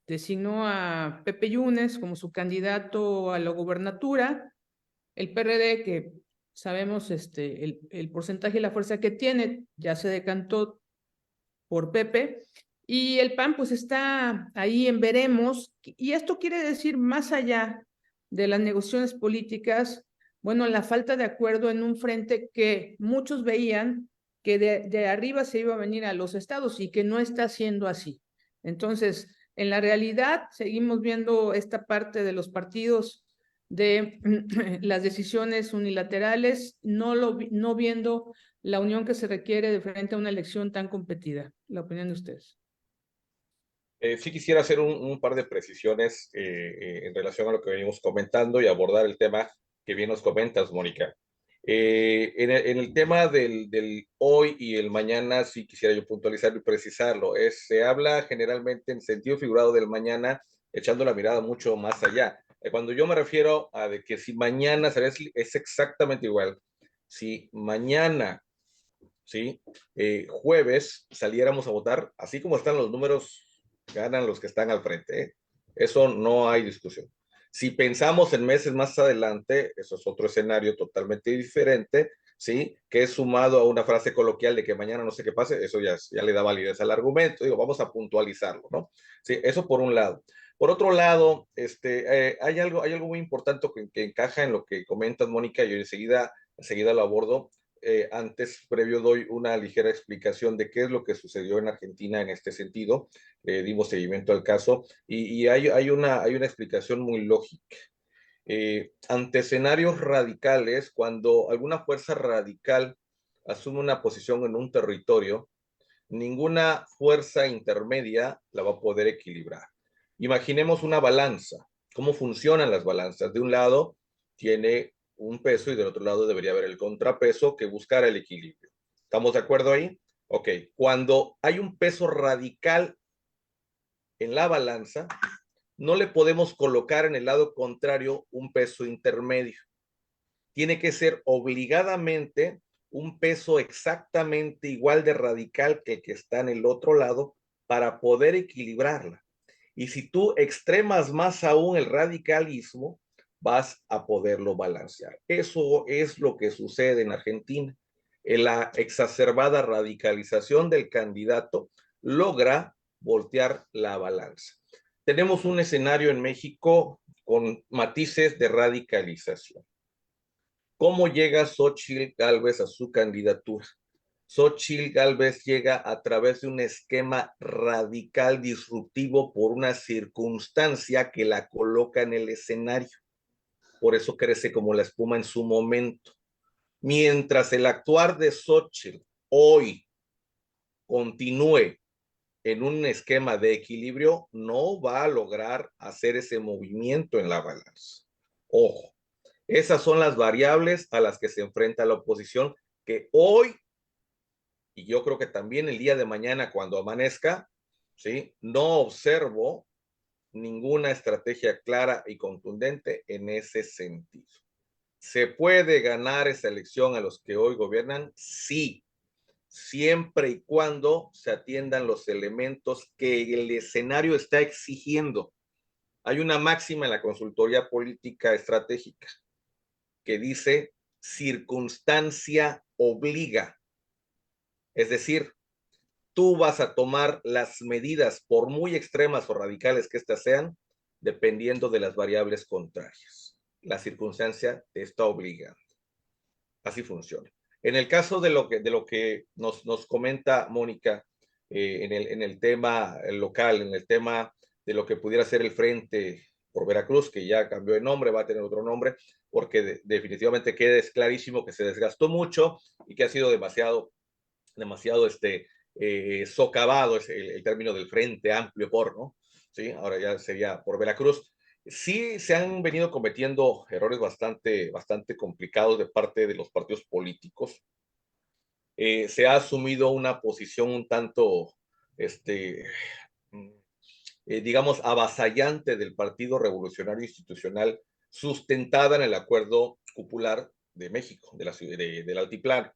designó a Pepe Yunes como su candidato a la gobernatura. El PRD, que sabemos el porcentaje y la fuerza que tiene, ya se decantó por Pepe. Y el PAN pues está ahí en veremos. Y esto quiere decir, más allá de las negociaciones políticas, bueno, la falta de acuerdo en un frente que muchos veían que de arriba se iba a venir a los estados y que no está siendo así. Entonces, en la realidad, seguimos viendo esta parte de los partidos de las decisiones unilaterales, no viendo la unión que se requiere de frente a una elección tan competida. La opinión de ustedes. Sí quisiera hacer un par de precisiones en relación a lo que venimos comentando y abordar el tema que bien nos comentas, Mónica. En el tema del hoy y el mañana, sí quisiera yo puntualizarlo y precisarlo. Se habla generalmente en sentido figurado del mañana, echando la mirada mucho más allá. Cuando yo me refiero a de que si mañana es exactamente igual. Si mañana, ¿sí? Jueves saliéramos a votar, así como están los números, ganan los que están al frente, ¿eh? Eso no hay discusión. Si pensamos en meses más adelante, eso es otro escenario totalmente diferente, ¿sí? Que es sumado a una frase coloquial de que mañana no sé qué pase, eso ya le da validez al argumento. Digo, vamos a puntualizarlo, ¿no? Sí, eso por un lado. Por otro lado, hay algo muy importante que encaja en lo que comentas, Mónica, y yo enseguida lo abordo. Antes, previo, doy una ligera explicación de qué es lo que sucedió en Argentina en este sentido. Dimos seguimiento al caso y hay una explicación muy lógica. Ante escenarios radicales, cuando alguna fuerza radical asume una posición en un territorio, ninguna fuerza intermedia la va a poder equilibrar. Imaginemos una balanza. ¿Cómo funcionan las balanzas? De un lado tiene un peso y del otro lado debería haber el contrapeso que buscara el equilibrio. ¿Estamos de acuerdo ahí? Ok. Cuando hay un peso radical en la balanza, no le podemos colocar en el lado contrario un peso intermedio. Tiene que ser obligadamente un peso exactamente igual de radical que el que está en el otro lado para poder equilibrarla. Y si tú extremas más aún el radicalismo, vas a poderlo balancear. Eso es lo que sucede en Argentina. En la exacerbada radicalización del candidato logra voltear la balanza. Tenemos un escenario en México con matices de radicalización. ¿Cómo llega Xóchitl Gálvez a su candidatura? Xóchitl Gálvez llega a través de un esquema radical disruptivo por una circunstancia que la coloca en el escenario. Por eso crece como la espuma en su momento. Mientras el actuar de Xóchitl hoy continúe en un esquema de equilibrio, no va a lograr hacer ese movimiento en la balanza. Ojo. Esas son las variables a las que se enfrenta la oposición, que hoy, y yo creo que también el día de mañana cuando amanezca, ¿sí? No observo ninguna estrategia clara y contundente en ese sentido. ¿Se puede ganar esa elección a los que hoy gobiernan? Sí, siempre y cuando se atiendan los elementos que el escenario está exigiendo. Hay una máxima en la consultoría política estratégica que dice circunstancia obliga. Es decir, tú vas a tomar las medidas, por muy extremas o radicales que éstas sean, dependiendo de las variables contrarias. La circunstancia te está obligando. Así funciona. En el caso de lo que nos comenta Mónica en el tema local, en el tema de lo que pudiera ser el Frente por Veracruz, que ya cambió de nombre, va a tener otro nombre, porque definitivamente queda clarísimo que se desgastó mucho y que ha sido demasiado socavado, es el término del Frente Amplio por, ¿no? Sí, ahora ya sería por Veracruz. Sí se han venido cometiendo errores bastante complicados de parte de los partidos políticos. Se ha asumido una posición un tanto, digamos, avasallante del Partido Revolucionario Institucional, sustentada en el Acuerdo Cupular de México, del Altiplano,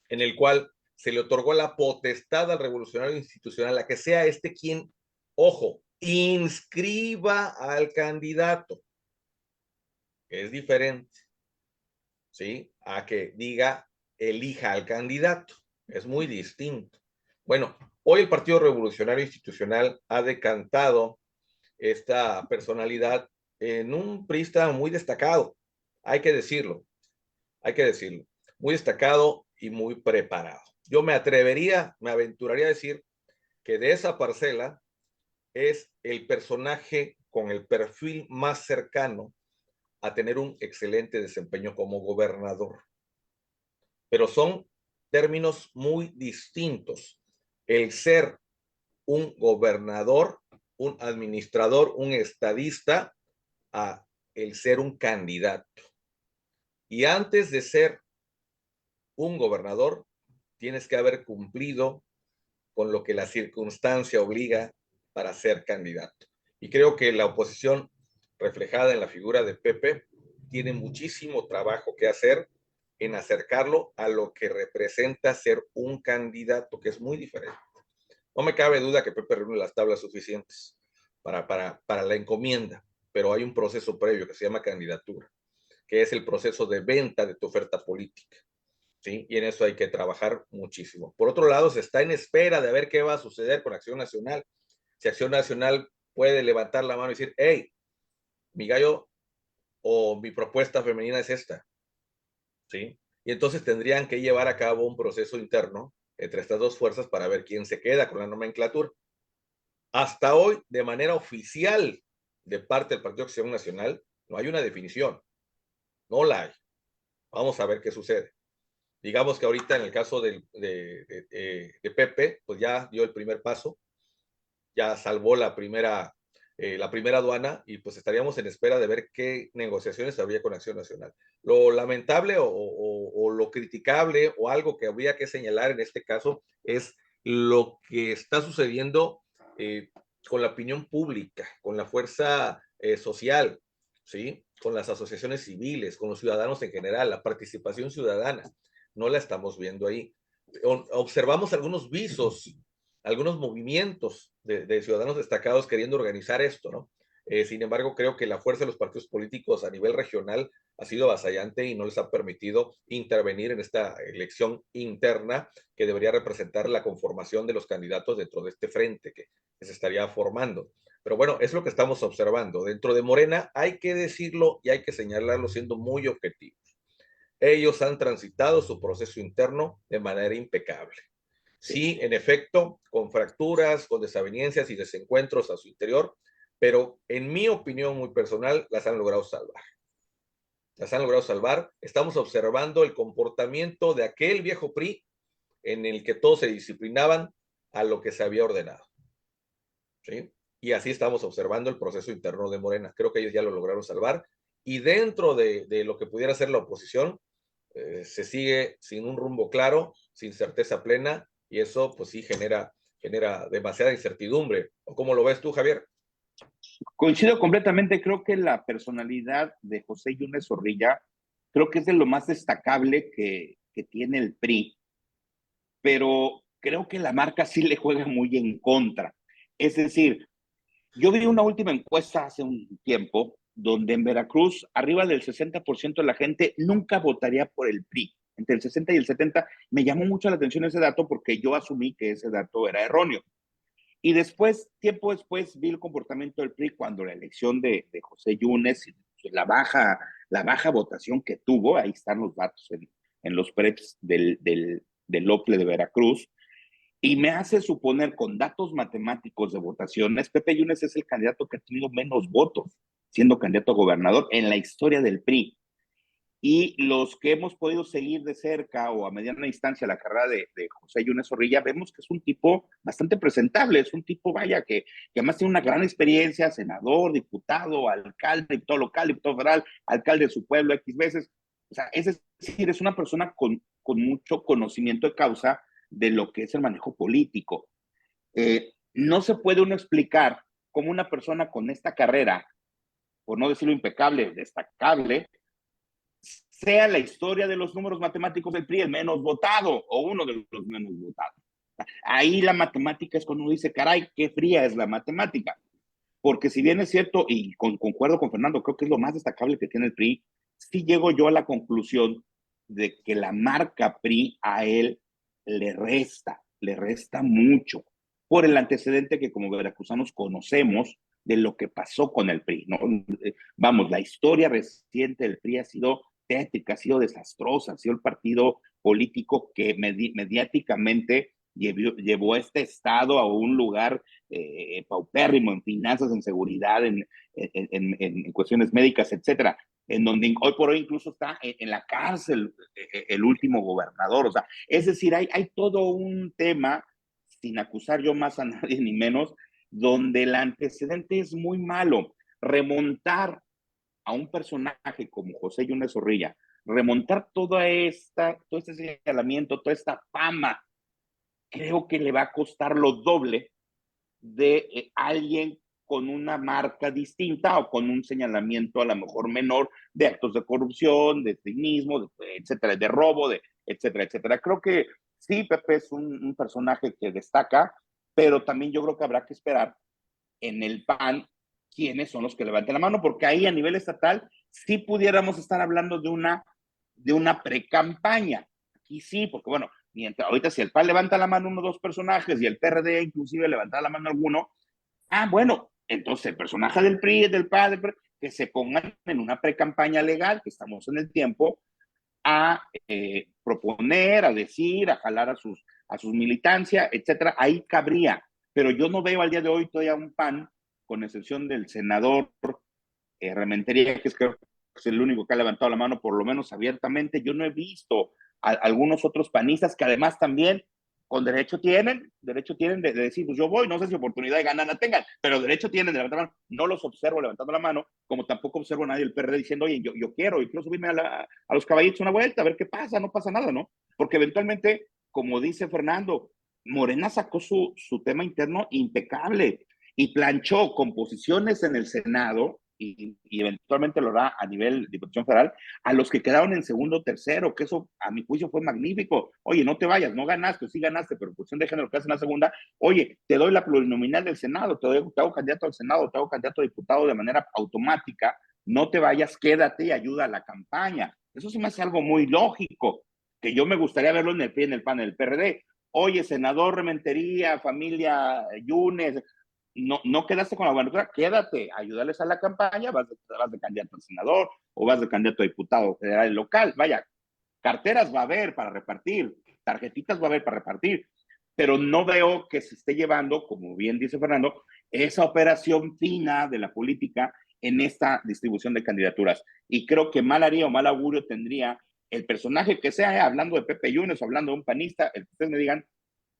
en el cual se le otorgó la potestad al revolucionario institucional a que sea quien, ojo, inscriba al candidato. Es diferente, ¿sí? A que diga, elija al candidato. Es muy distinto. Bueno, hoy el Partido Revolucionario Institucional ha decantado esta personalidad en un priista muy destacado, hay que decirlo, muy destacado y muy preparado. Yo me aventuraría a decir que de esa parcela es el personaje con el perfil más cercano a tener un excelente desempeño como gobernador. Pero son términos muy distintos. El ser un gobernador, un administrador, un estadista, a el ser un candidato. Y antes de ser un gobernador, tienes que haber cumplido con lo que la circunstancia obliga para ser candidato. Y creo que la oposición reflejada en la figura de Pepe tiene muchísimo trabajo que hacer en acercarlo a lo que representa ser un candidato, que es muy diferente. No me cabe duda que Pepe reúne las tablas suficientes para la encomienda, pero hay un proceso previo que se llama candidatura, que es el proceso de venta de tu oferta política. ¿Sí? Y en eso hay que trabajar muchísimo. Por otro lado, se está en espera de ver qué va a suceder con Acción Nacional. Si Acción Nacional puede levantar la mano y decir, hey, mi gallo o mi propuesta femenina es esta. ¿Sí? Y entonces tendrían que llevar a cabo un proceso interno entre estas dos fuerzas para ver quién se queda con la nomenclatura. Hasta hoy, de manera oficial de parte del Partido Acción Nacional, no hay una definición. No la hay. Vamos a ver qué sucede. Digamos que ahorita en el caso de Pepe, pues ya dio el primer paso, ya salvó la primera aduana y pues estaríamos en espera de ver qué negociaciones habría con Acción Nacional. Lo lamentable o lo criticable o algo que habría que señalar en este caso es lo que está sucediendo con la opinión pública, con la fuerza social, ¿sí? Con las asociaciones civiles, con los ciudadanos en general, la participación ciudadana. No la estamos viendo ahí. Observamos algunos visos, algunos movimientos de ciudadanos destacados queriendo organizar esto, ¿no? Sin embargo, creo que la fuerza de los partidos políticos a nivel regional ha sido avasallante y no les ha permitido intervenir en esta elección interna que debería representar la conformación de los candidatos dentro de este frente que se estaría formando. Pero bueno, es lo que estamos observando. Dentro de Morena hay que decirlo y hay que señalarlo siendo muy objetivos. Ellos han transitado su proceso interno de manera impecable. Sí, en efecto, con fracturas, con desavenencias y desencuentros a su interior, pero en mi opinión muy personal, las han logrado salvar. Las han logrado salvar. Estamos observando el comportamiento de aquel viejo PRI en el que todos se disciplinaban a lo que se había ordenado. ¿Sí? Y así estamos observando el proceso interno de Morena. Creo que ellos ya lo lograron salvar y dentro de lo que pudiera ser la oposición, se sigue sin un rumbo claro, sin certeza plena, y eso pues sí genera demasiada incertidumbre. ¿O cómo lo ves tú, Javier? Coincido completamente, creo que la personalidad de José Yunes Zorrilla, creo que es de lo más destacable que tiene el PRI, pero creo que la marca sí le juega muy en contra. Es decir, yo vi una última encuesta hace un tiempo donde en Veracruz arriba del 60% de la gente nunca votaría por el PRI. Entre el 60 y el 70 me llamó mucho la atención ese dato porque yo asumí que ese dato era erróneo. Y después, tiempo después, vi el comportamiento del PRI cuando la elección de José Yunes, la baja votación que tuvo, ahí están los datos en los preps del OPLE de Veracruz, y me hace suponer con datos matemáticos de votaciones, Pepe Yunes es el candidato que ha tenido menos votos siendo candidato a gobernador en la historia del PRI. Y los que hemos podido seguir de cerca o a mediana distancia la carrera de José Yunes Zorrilla, vemos que es un tipo bastante presentable, es un tipo, vaya, que además tiene una gran experiencia, senador, diputado, alcalde, diputado local, diputado federal, alcalde de su pueblo X veces. O sea, es decir, es una persona con mucho conocimiento de causa de lo que es el manejo político. No se puede uno explicar cómo una persona con esta carrera, por no decirlo impecable, destacable, sea la historia de los números matemáticos del PRI el menos votado o uno de los menos votados. Ahí la matemática es cuando uno dice, caray, qué fría es la matemática. Porque si bien es cierto, y concuerdo con Fernando, creo que es lo más destacable que tiene el PRI, sí llego yo a la conclusión de que la marca PRI a él le resta mucho, por el antecedente que como veracruzanos conocemos de lo que pasó con el PRI, ¿no? Vamos, la historia reciente del PRI ha sido tétrica, ha sido desastrosa, ha sido el partido político que mediáticamente llevó a este estado a un lugar paupérrimo en finanzas, en seguridad, en cuestiones médicas, etcétera, en donde hoy por hoy incluso está en la cárcel el último gobernador. O sea, es decir, hay todo un tema, sin acusar yo más a nadie ni menos, donde el antecedente es muy malo. Remontar a un personaje como José Yunes Zorrilla, remontar todo este señalamiento, toda esta fama, creo que le va a costar lo doble de alguien con una marca distinta o con un señalamiento a lo mejor menor de actos de corrupción, de cinismo, etcétera, de robo, etcétera, etcétera. Creo que sí, Pepe es un personaje que destaca, pero también yo creo que habrá que esperar en el PAN quiénes son los que levanten la mano, porque ahí a nivel estatal sí pudiéramos estar hablando de una pre-campaña. Aquí sí, porque bueno, mientras ahorita si el PAN levanta la mano uno o dos personajes y el PRD inclusive levanta la mano alguno, bueno, entonces el personaje del PRI, del PAN, del PRI, que se pongan en una pre-campaña legal, que estamos en el tiempo, a proponer, a decir, a jalar a sus militancias, etcétera, ahí cabría. Pero yo no veo al día de hoy todavía un PAN, con excepción del senador Rementería, que creo que es el único que ha levantado la mano, por lo menos abiertamente. Yo no he visto a algunos otros panistas que además también con derecho tienen de decir, pues yo voy, no sé si oportunidad de ganar la tengan, pero derecho tienen de levantar la mano. No los observo levantando la mano, como tampoco observo a nadie del PRD diciendo, oye, yo quiero subirme a los caballitos una vuelta, a ver qué pasa, no pasa nada, ¿no? Porque eventualmente, como dice Fernando, Morena sacó su tema interno impecable y planchó composiciones en el Senado y eventualmente lo hará a nivel Diputación Federal, a los que quedaron en segundo o tercero, que eso a mi juicio fue magnífico. Oye, no te vayas, no ganaste, sí ganaste, pero cuestión de género que hace en la segunda, oye, te doy la plurinominal del Senado, te hago candidato al Senado, te hago candidato a diputado de manera automática, no te vayas, quédate y ayuda a la campaña. Eso sí me hace algo muy lógico, que yo me gustaría verlo en el PRI, en el PAN, en el PRD. Oye, senador Rementería, familia Yunes, no quedaste con la gubernatura, quédate, ayúdales a la campaña, vas de candidato al senador o vas de candidato a diputado federal local. Vaya, carteras va a haber para repartir, tarjetitas va a haber para repartir, pero no veo que se esté llevando, como bien dice Fernando, esa operación fina de la política en esta distribución de candidaturas. Y creo que mal haría o mal augurio tendría el personaje que sea, hablando de Pepe Yunes o hablando de un panista, el que ustedes me digan,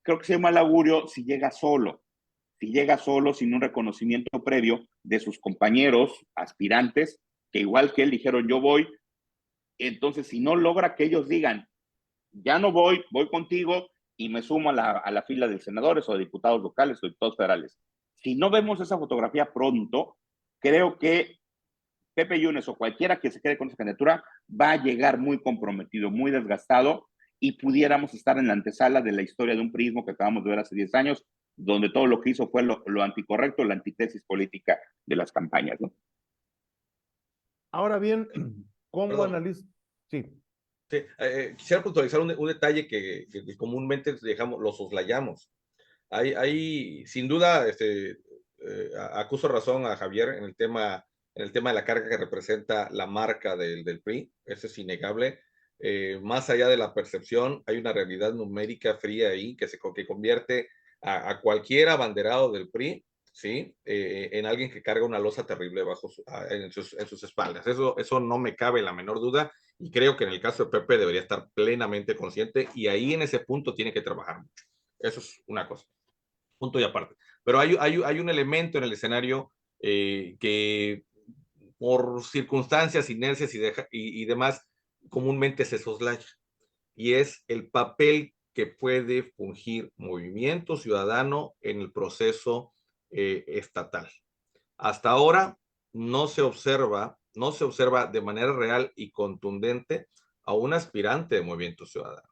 creo que sería mal augurio si llega solo sin un reconocimiento previo de sus compañeros aspirantes que igual que él dijeron yo voy. Entonces, si no logra que ellos digan, ya no voy, voy contigo y me sumo a la fila de senadores o de diputados locales o diputados federales. Si no vemos esa fotografía pronto, creo que Pepe Yunes o cualquiera que se quede con esa candidatura va a llegar muy comprometido, muy desgastado y pudiéramos estar en la antesala de la historia de un priismo que acabamos de ver hace 10 años, donde todo lo que hizo fue lo anticorrecto, la antítesis política de las campañas, ¿no? Ahora bien, ¿cómo Perdón. analiza? Sí. Sí, quisiera puntualizar un detalle que comúnmente dejamos, lo soslayamos. Sin duda, acuso razón a Javier en el tema de la carga que representa la marca del PRI, eso es innegable. Más allá de la percepción, hay una realidad numérica fría ahí que convierte a cualquier abanderado del PRI, ¿sí? En alguien que carga una losa terrible en sus espaldas. Eso no me cabe la menor duda y creo que en el caso de Pepe debería estar plenamente consciente y ahí en ese punto tiene que trabajar mucho. Eso es una cosa. Punto y aparte. Pero hay un elemento en el escenario que por circunstancias, inercias y demás, comúnmente se soslaya. Y es el papel que puede fungir Movimiento Ciudadano en el proceso estatal. Hasta ahora no se observa de manera real y contundente a un aspirante de Movimiento Ciudadano.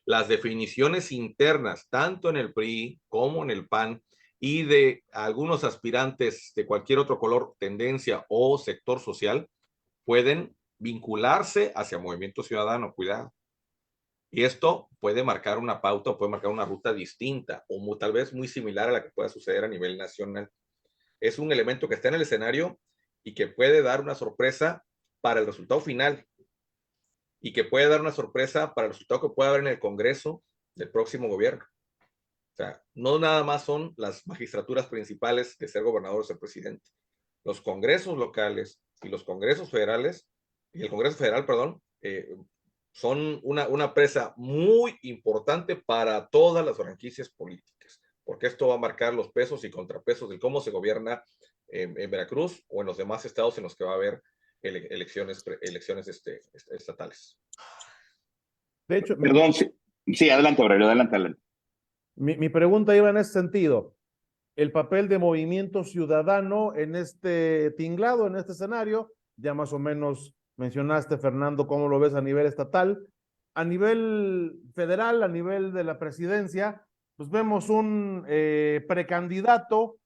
Las definiciones internas, tanto en el PRI como en el PAN, y de algunos aspirantes de cualquier otro color, tendencia o sector social, pueden vincularse hacia Movimiento Ciudadano, cuidado. Y esto puede marcar una pauta o puede marcar una ruta distinta o tal vez muy similar a la que pueda suceder a nivel nacional. Es un elemento que está en el escenario y que puede dar una sorpresa para el resultado final y que puede dar una sorpresa para el resultado que pueda haber en el Congreso del próximo gobierno. O sea, no nada más son las magistraturas principales de ser gobernador o ser presidente. Los congresos locales y los congresos federales, y el Congreso Federal, perdón, son una presa muy importante para todas las franquicias políticas, porque esto va a marcar los pesos y contrapesos de cómo se gobierna en Veracruz o en los demás estados en los que va a haber elecciones estatales. De hecho, Perdón, sí, adelante, Aurelio, adelante. mi pregunta iba en ese sentido. El papel de Movimiento Ciudadano en este tinglado, en este escenario, ya más o menos mencionaste, Fernando, cómo lo ves a nivel estatal. A nivel federal, a nivel de la presidencia, pues vemos un precandidato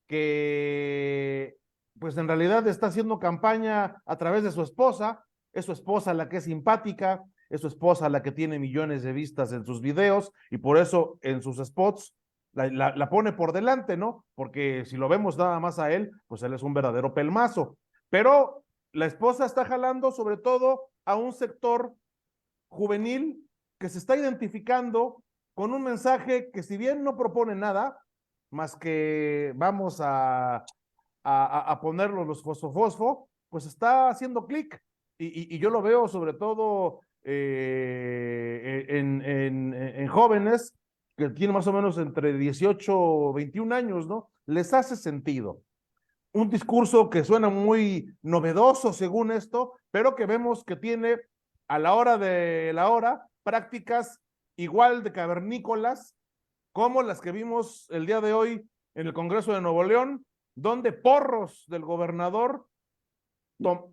que pues en realidad está haciendo campaña a través de su esposa, es su esposa la que es simpática, es su esposa la que tiene millones de vistas en sus videos y por eso en sus spots la pone por delante, ¿no? Porque si lo vemos nada más a él, pues él es un verdadero pelmazo. Pero la esposa está jalando sobre todo a un sector juvenil que se está identificando con un mensaje que si bien no propone nada, más que vamos a ponerlo los fosfo, pues está haciendo clic. Y yo lo veo sobre todo en jóvenes que tienen más o menos entre 18 o 21 años, ¿no? Les hace sentido. Un discurso que suena muy novedoso según esto, pero que vemos que tiene a la hora de la hora prácticas igual de cavernícolas como las que vimos el día de hoy en el Congreso de Nuevo León, donde porros del gobernador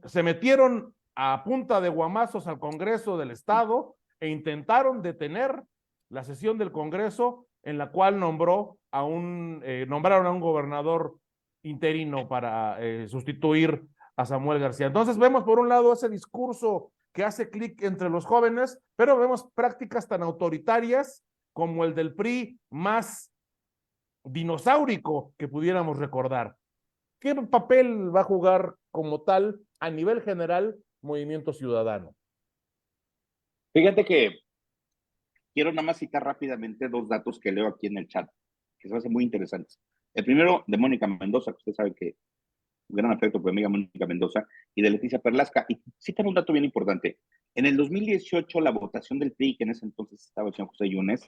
se metieron a punta de guamazos al Congreso del Estado e intentaron detener la sesión del Congreso en la cual nombraron a un gobernador interino para sustituir a Samuel García. Entonces vemos por un lado ese discurso que hace clic entre los jóvenes, pero vemos prácticas tan autoritarias como el del PRI más dinosaurico que pudiéramos recordar. ¿Qué papel va a jugar como tal a nivel general Movimiento Ciudadano? Fíjate que quiero nada más citar rápidamente dos datos que leo aquí en el chat, que se me hacen muy interesantes. El primero de Mónica Mendoza, que usted sabe que un gran afecto por mi amiga Mónica Mendoza, y de Leticia Perlasca. Y citan un dato bien importante. En el 2018, la votación del PRI, que en ese entonces estaba el señor José Yunes,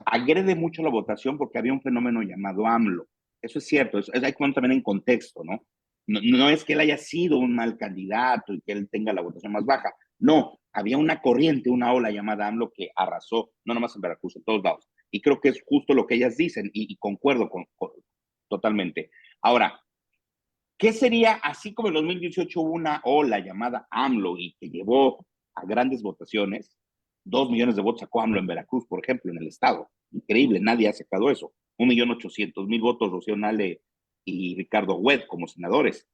agrede mucho la votación porque había un fenómeno llamado AMLO. Eso es cierto, hay que poner también en contexto, ¿no? No es que él haya sido un mal candidato y que él tenga la votación más baja. No, había una corriente, una ola llamada AMLO que arrasó, no nomás en Veracruz, en todos lados. Y creo que es justo lo que ellas dicen y concuerdo totalmente. Ahora, ¿qué sería, así como en 2018 hubo una ola llamada AMLO y que llevó a grandes votaciones? 2 millones de votos sacó AMLO en Veracruz, por ejemplo, en el estado. Increíble, nadie ha sacado eso. 1.800.000 votos Rocío Nale y Ricardo Huet como senadores.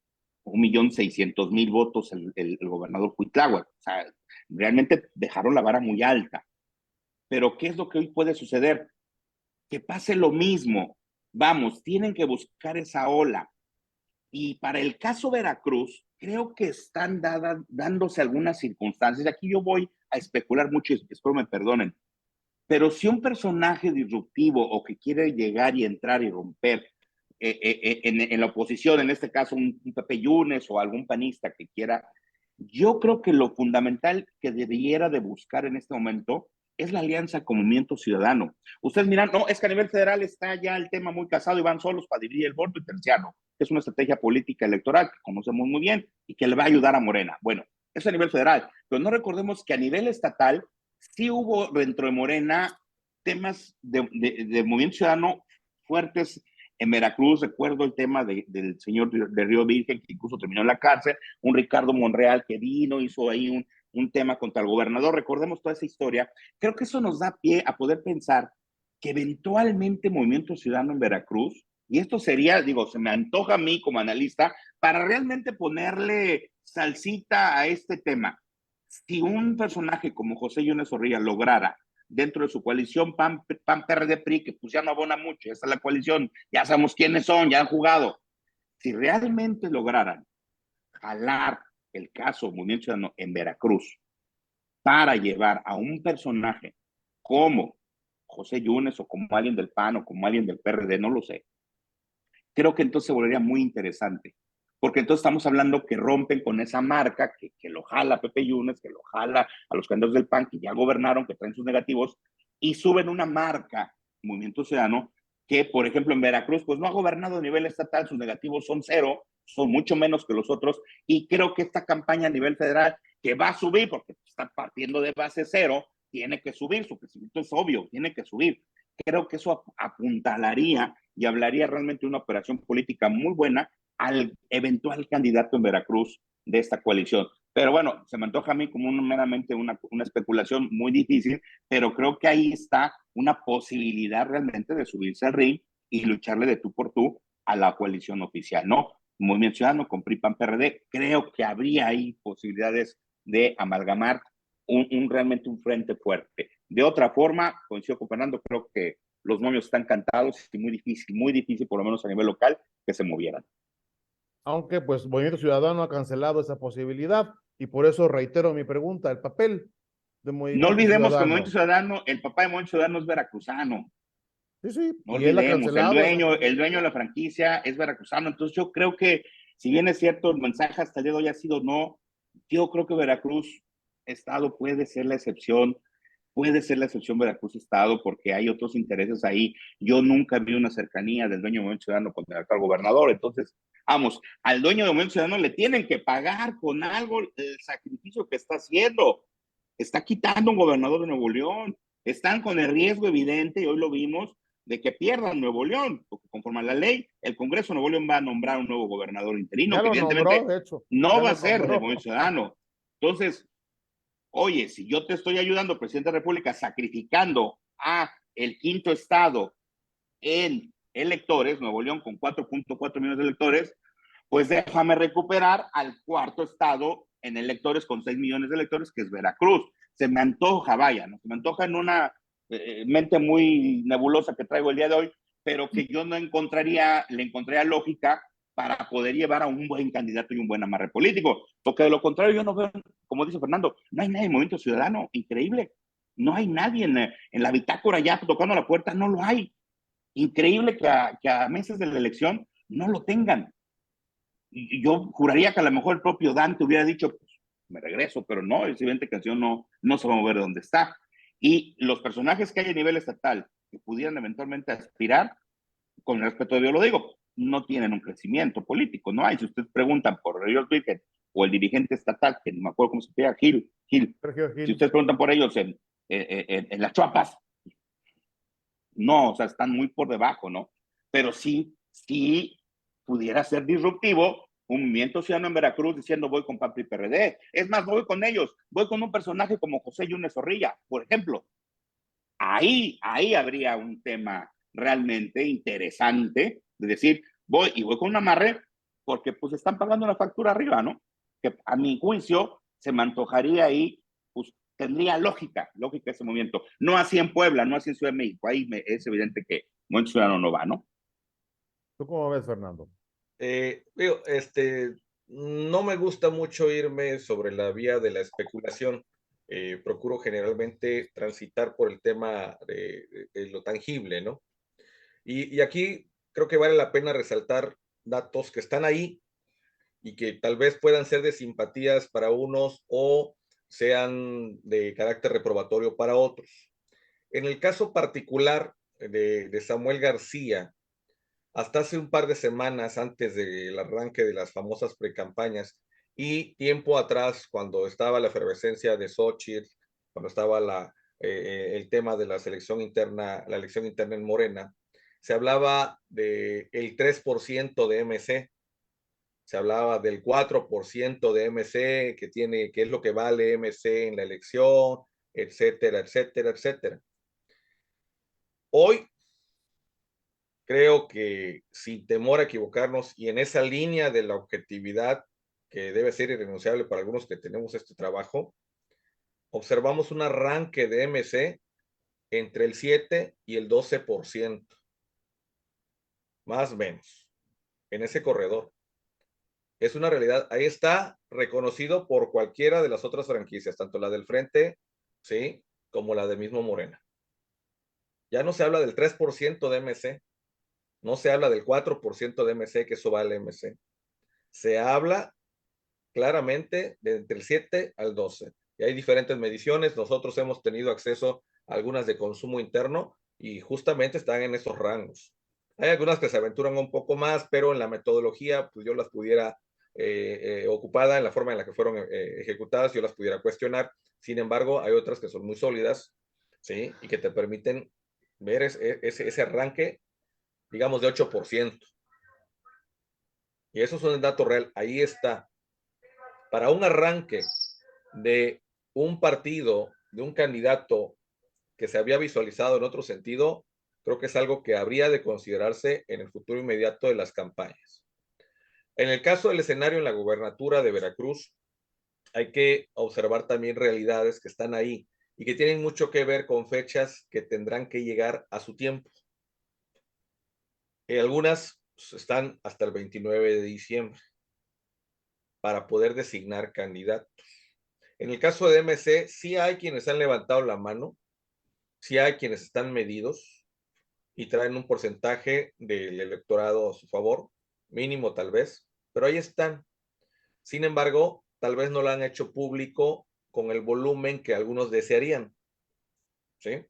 1.600.000 votos el gobernador Cuitláhuac. O sea, realmente dejaron la vara muy alta. Pero ¿qué es lo que hoy puede suceder? Que pase lo mismo. Vamos, tienen que buscar esa ola. Y para el caso Veracruz, creo que están dándose algunas circunstancias. Aquí yo voy a especular mucho y espero me perdonen. Pero si un personaje disruptivo o que quiere llegar y entrar y romper en la oposición, en este caso un Pepe Yunes o algún panista que quiera, yo creo que lo fundamental que debiera de buscar en este momento es la alianza con Movimiento Ciudadano. Ustedes miran, no, es que a nivel federal está ya el tema muy casado y van solos para dividir el voto y terciano, que es una estrategia política electoral que conocemos muy bien y que le va a ayudar a Morena. Bueno, eso a nivel federal, pero no recordemos que a nivel estatal sí hubo dentro de Morena temas de Movimiento Ciudadano fuertes. En Veracruz recuerdo el tema del señor de Río Virgen, que incluso terminó en la cárcel, un Ricardo Monreal que vino, hizo ahí un tema contra el gobernador, recordemos toda esa historia. Creo que eso nos da pie a poder pensar que eventualmente Movimiento Ciudadano en Veracruz, y esto sería, digo, se me antoja a mí como analista, para realmente ponerle salsita a este tema. Si un personaje como José Yunes Zorrilla lograra dentro de su coalición PAN, PRD, PRI, que pues ya no abona mucho, esa es la coalición, ya sabemos quiénes son, ya han jugado. Si realmente lograran jalar el caso Movimiento Ciudadano en Veracruz para llevar a un personaje como José Yunes o como alguien del PAN o como alguien del PRD, no lo sé, creo que entonces se volvería muy interesante. Porque entonces estamos hablando que rompen con esa marca que lo jala Pepe Yunes, que lo jala a los candidatos del PAN que ya gobernaron, que traen sus negativos, y suben una marca, Movimiento Ciudadano, que por ejemplo en Veracruz pues no ha gobernado a nivel estatal, sus negativos son cero, son mucho menos que los otros, y creo que esta campaña a nivel federal, que va a subir porque está partiendo de base cero, tiene que subir, su crecimiento es obvio, tiene que subir. Creo que eso apuntalaría y hablaría realmente de una operación política muy buena al eventual candidato en Veracruz de esta coalición. Pero bueno, se me antoja a mí como meramente una especulación muy difícil, pero creo que ahí está una posibilidad realmente de subirse al ring y lucharle de tú por tú a la coalición oficial, ¿no? Movimiento Ciudadano con PRI, PAN, PRD, creo que habría ahí posibilidades de amalgamar realmente un frente fuerte. De otra forma, coincido con Fernando, creo que los momios están cantados y muy difícil, por lo menos a nivel local, que se movieran. Aunque pues Movimiento Ciudadano ha cancelado esa posibilidad y por eso reitero mi pregunta, el papel de No Movimiento olvidemos que el Movimiento Ciudadano. Ciudadano, el papá de Movimiento Ciudadano es veracruzano. Sí, sí, No y él ha olvidemos, cancelado esa el dueño posibilidad. de la franquicia es veracruzano. Entonces yo creo que, si bien es cierto, el mensaje hasta el día de hoy ha sido no, yo creo que Veracruz Estado puede ser la excepción. Puede ser la excepción Veracruz Estado porque hay otros intereses ahí. Yo nunca vi una cercanía del dueño de Movimiento Ciudadano con el actual gobernador. Entonces, vamos, al dueño de Movimiento Ciudadano le tienen que pagar con algo el sacrificio que está haciendo. Está quitando un gobernador de Nuevo León. Están con el riesgo evidente, y hoy lo vimos, de que pierdan Nuevo León, porque conforme a la ley, el Congreso de Nuevo León va a nombrar un nuevo gobernador interino, Ya que lo nombró, evidentemente de hecho, no ya va lo a ser de nombró. Movimiento Ciudadano. Entonces, oye, si yo te estoy ayudando, presidente de la República, sacrificando a el quinto estado en electores, Nuevo León con 4.4 millones de electores, pues déjame recuperar al cuarto estado en electores con 6 millones de electores, que es Veracruz. Se me antoja, vaya, ¿no? Se me antoja en una mente muy nebulosa que traigo el día de hoy, pero que yo no encontraría, le encontraría lógica para poder llevar a un buen candidato y un buen amarre político. Porque de lo contrario, yo no veo, como dice Fernando, no hay nadie en Movimiento Ciudadano, increíble. No hay nadie en la bitácora ya tocando la puerta, no lo hay. Increíble que a meses de la elección no lo tengan. Y yo juraría que a lo mejor el propio Dante hubiera dicho, pues me regreso, pero no, el siguiente canción no se va a mover de donde está. Y los personajes que hay a nivel estatal que pudieran eventualmente aspirar, con el respeto de Dios lo digo, no tienen un crecimiento político, no hay. Si ustedes preguntan por Ríos Virgen o el dirigente estatal, que no me acuerdo cómo se llama, Gil, Sergio si Gil. ustedes preguntan por ellos en las Chuapas, no, o sea, están muy por debajo, ¿no? Pero sí pudiera ser disruptivo un movimiento ciudadano en Veracruz diciendo voy con PAN PRI PRD. Es más, voy con ellos, voy con un personaje como José Yunes Zorrilla, por ejemplo. Ahí habría un tema realmente interesante de decir, voy con un amarre porque pues están pagando una factura arriba, ¿no? Que a mi juicio se me antojaría ahí, pues tendría lógica ese movimiento. No así en Puebla, no así en Ciudad de México. Ahí es evidente que Movimiento Ciudadano no va, ¿no? ¿Tú cómo ves, Fernando? Digo, no me gusta mucho irme sobre la vía de la especulación. Procuro generalmente transitar por el tema de lo tangible, ¿no? Y aquí creo que vale la pena resaltar datos que están ahí y que tal vez puedan ser de simpatías para unos o sean de carácter reprobatorio para otros. En el caso particular de Samuel García, hasta hace un par de semanas antes del arranque de las famosas precampañas y tiempo atrás, cuando estaba la efervescencia de Xochitl, cuando estaba el tema de la elección interna en Morena, se hablaba del 3% de MC, se hablaba del 4% de MC, que es lo que vale MC en la elección, etcétera, etcétera, etcétera. Hoy creo que sin temor a equivocarnos y en esa línea de la objetividad que debe ser irrenunciable para algunos que tenemos este trabajo, observamos un arranque de MC entre el 7 y el 12%, más o menos, en ese corredor. Es una realidad, ahí está reconocido por cualquiera de las otras franquicias, tanto la del Frente, ¿sí?, como la del mismo Morena. Ya no se habla del 3% de MC, no se habla del 4% de MC, que eso vale MC. Se habla claramente de entre el 7 al 12. Y hay diferentes mediciones. Nosotros hemos tenido acceso a algunas de consumo interno y justamente están en esos rangos. Hay algunas que se aventuran un poco más, pero en la metodología, pues yo las pudiera, ocupada en la forma en la que fueron ejecutadas, yo las pudiera cuestionar. Sin embargo, hay otras que son muy sólidas, ¿sí? Y que te permiten ver ese arranque, digamos, de 8%. Y eso es un dato real. Ahí está. Para un arranque de un partido, de un candidato que se había visualizado en otro sentido, creo que es algo que habría de considerarse en el futuro inmediato de las campañas. En el caso del escenario en la gubernatura de Veracruz, hay que observar también realidades que están ahí y que tienen mucho que ver con fechas que tendrán que llegar a su tiempo. Algunas están hasta el 29 de diciembre para poder designar candidatos. En el caso de MC, sí hay quienes han levantado la mano, sí hay quienes están medidos y traen un porcentaje del electorado a su favor, mínimo tal vez, pero ahí están. Sin embargo, tal vez no lo han hecho público con el volumen que algunos desearían, ¿sí?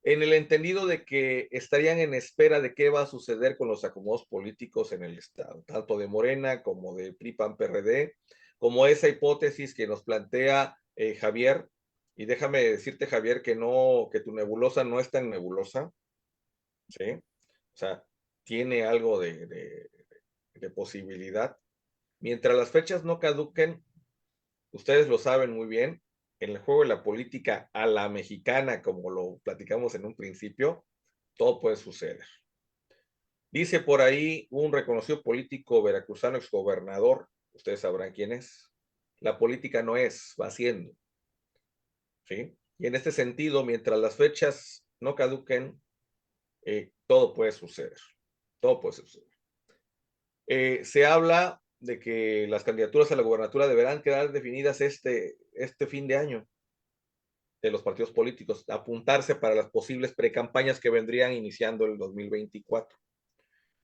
En el entendido de que estarían en espera de qué va a suceder con los acomodos políticos en el Estado, tanto de Morena como de PRI, PAN, PRD, como esa hipótesis que nos plantea Javier, y déjame decirte, Javier, que tu nebulosa no es tan nebulosa, ¿sí? O sea, tiene algo de posibilidad. Mientras las fechas no caduquen, ustedes lo saben muy bien, en el juego de la política a la mexicana, como lo platicamos en un principio, todo puede suceder. Dice por ahí un reconocido político veracruzano, exgobernador, ustedes sabrán quién es, la política no es, va siendo, ¿sí? Y en este sentido, mientras las fechas no caduquen, todo puede suceder, todo puede suceder. Se habla de que las candidaturas a la gubernatura deberán quedar definidas este fin de año de los partidos políticos, apuntarse para las posibles precampañas que vendrían iniciando el 2024.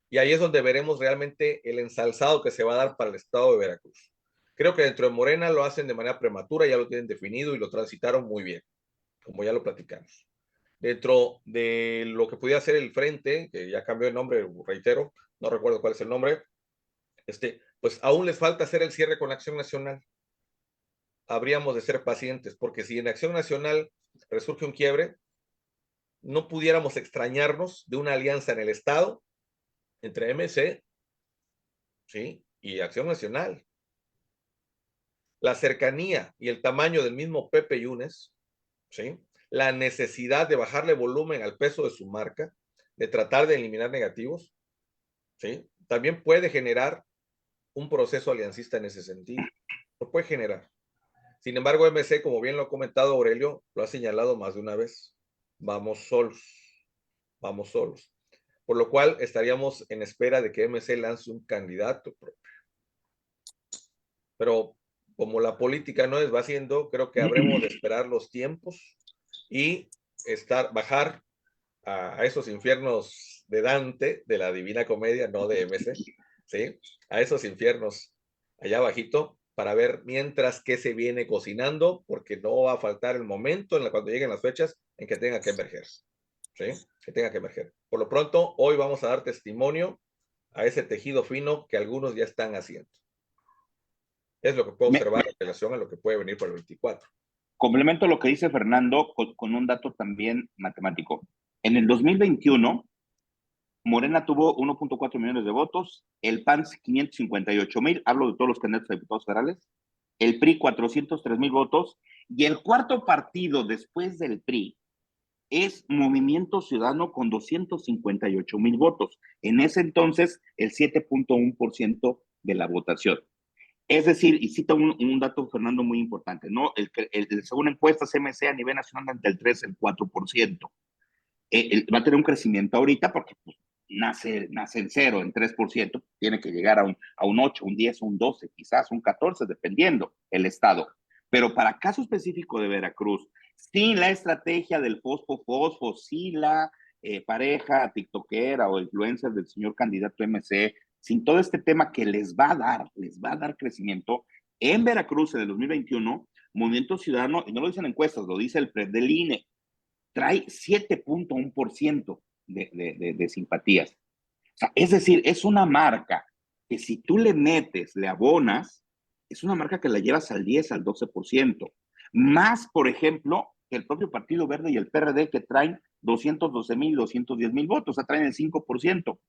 Y ahí es donde veremos realmente el ensalzado que se va a dar para el estado de Veracruz. Creo que dentro de Morena lo hacen de manera prematura, ya lo tienen definido y lo transitaron muy bien, como ya lo platicamos. Dentro de lo que pudiera ser el Frente, que ya cambió de nombre, reitero, no recuerdo cuál es el nombre, pues aún les falta hacer el cierre con Acción Nacional. Habríamos de ser pacientes, porque si en Acción Nacional resurge un quiebre, no pudiéramos extrañarnos de una alianza en el Estado entre MC, ¿sí?, y Acción Nacional. La cercanía y el tamaño del mismo Pepe Yunes, ¿sí?, la necesidad de bajarle volumen al peso de su marca, de tratar de eliminar negativos, ¿sí?, también puede generar un proceso aliancista en ese sentido. Lo puede generar. Sin embargo, MC, como bien lo ha comentado Aurelio, lo ha señalado más de una vez. Vamos solos. Vamos solos. Por lo cual estaríamos en espera de que MC lance un candidato propio. Pero como la política no es va haciendo, creo que habremos de esperar los tiempos y bajar a esos infiernos de Dante, de la Divina Comedia, no de MC, ¿sí?, a esos infiernos allá abajito, para ver mientras qué se viene cocinando, porque no va a faltar el momento cuando lleguen las fechas en que tenga que emerger, ¿sí?, que tenga que emerger. Por lo pronto, hoy vamos a dar testimonio a ese tejido fino que algunos ya están haciendo. Es lo que puedo observar en relación a lo que puede venir por el 24. Complemento lo que dice Fernando con un dato también matemático. En el 2021, Morena tuvo 1.4 millones de votos, el PAN 558,000, hablo de todos los candidatos a diputados federales, el PRI 403,000 votos, y el cuarto partido después del PRI es Movimiento Ciudadano con 258,000 votos. En ese entonces, el 7.1% de la votación. Es decir, y cita un dato, Fernando, muy importante, ¿no? Según encuestas MC a nivel nacional, entre el 3 y el 4%. Va a tener un crecimiento ahorita porque pues, nace en 0, en 3%, tiene que llegar a un 8, un 10, un 12, quizás un 14, dependiendo el estado. Pero para caso específico de Veracruz, sin la estrategia del fosfo, sin la pareja tiktokera o influencer del señor candidato MC, sin todo este tema que les va a dar crecimiento, en Veracruz en el 2021, Movimiento Ciudadano, y no lo dicen encuestas, lo dice el PRED del INE, trae 7.1% de simpatías. O sea, es decir, es una marca que si tú le metes, le abonas, es una marca que la llevas al 10, al 12%. Más, por ejemplo, que el propio Partido Verde y el PRD que traen 212,000, 210,000 votos, o sea, traen el 5%. O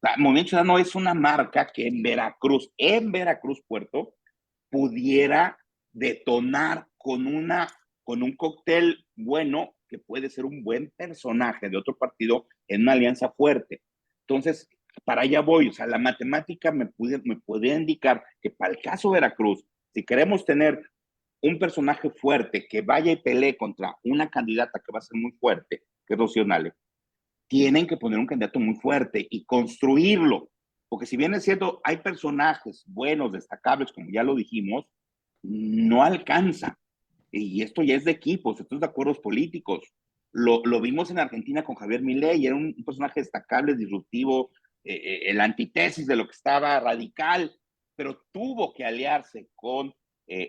sea, Movimiento Ciudadano es una marca que en Veracruz, Puerto, pudiera detonar con un cóctel bueno que puede ser un buen personaje de otro partido en una alianza fuerte. Entonces, para allá voy. O sea, la matemática me podría indicar que para el caso Veracruz, si queremos tener un personaje fuerte que vaya y pelee contra una candidata que va a ser muy fuerte, que es Rocío Nale, tienen que poner un candidato muy fuerte y construirlo. Porque si bien es cierto, hay personajes buenos, destacables, como ya lo dijimos, no alcanza. Y esto ya es de equipos, esto es de acuerdos políticos. Lo vimos en Argentina con Javier Milei, era un personaje destacable, disruptivo, el antítesis de lo que estaba radical, pero tuvo que aliarse con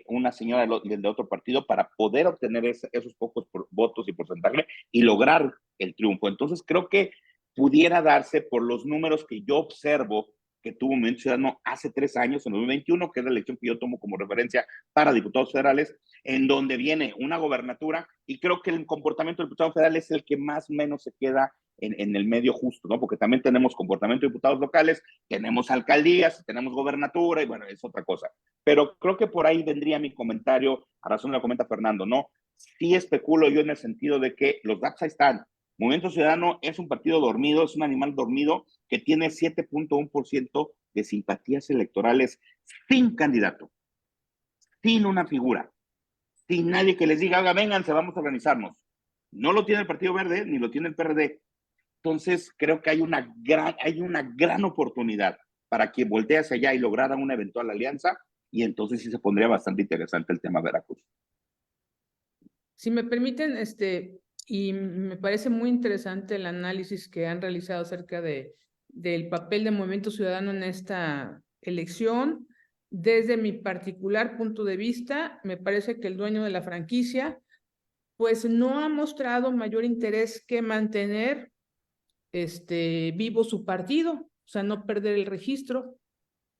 una señora de otro partido para poder obtener esos pocos votos y porcentaje y lograr el triunfo. Entonces creo que pudiera darse por los números que yo observo que tuvo Movimiento Ciudadano hace 3 años, en 2021, que es la elección que yo tomo como referencia para diputados federales, en donde viene una gobernatura, y creo que el comportamiento del diputado federal es el que más o menos se queda en el medio justo, ¿no? Porque también tenemos comportamiento de diputados locales, tenemos alcaldías, tenemos gobernatura, y bueno, es otra cosa. Pero creo que por ahí vendría mi comentario, a razón de lo que comenta Fernando, ¿no? Sí especulo yo en el sentido de que los datos ahí están. Movimiento Ciudadano es un partido dormido, es un animal dormido que tiene 7.1% de simpatías electorales sin candidato, sin una figura, sin nadie que les diga, oiga, vénganse, vamos a organizarnos. No lo tiene el Partido Verde, ni lo tiene el PRD. Entonces, creo que hay una gran oportunidad para que voltee hacia allá y lograra una eventual alianza, y entonces sí se pondría bastante interesante el tema Veracruz. Si me permiten, y me parece muy interesante el análisis que han realizado acerca del papel de Movimiento Ciudadano en esta elección. Desde mi particular punto de vista, me parece que el dueño de la franquicia, pues no ha mostrado mayor interés que mantener vivo su partido. o sea, no perder el registro.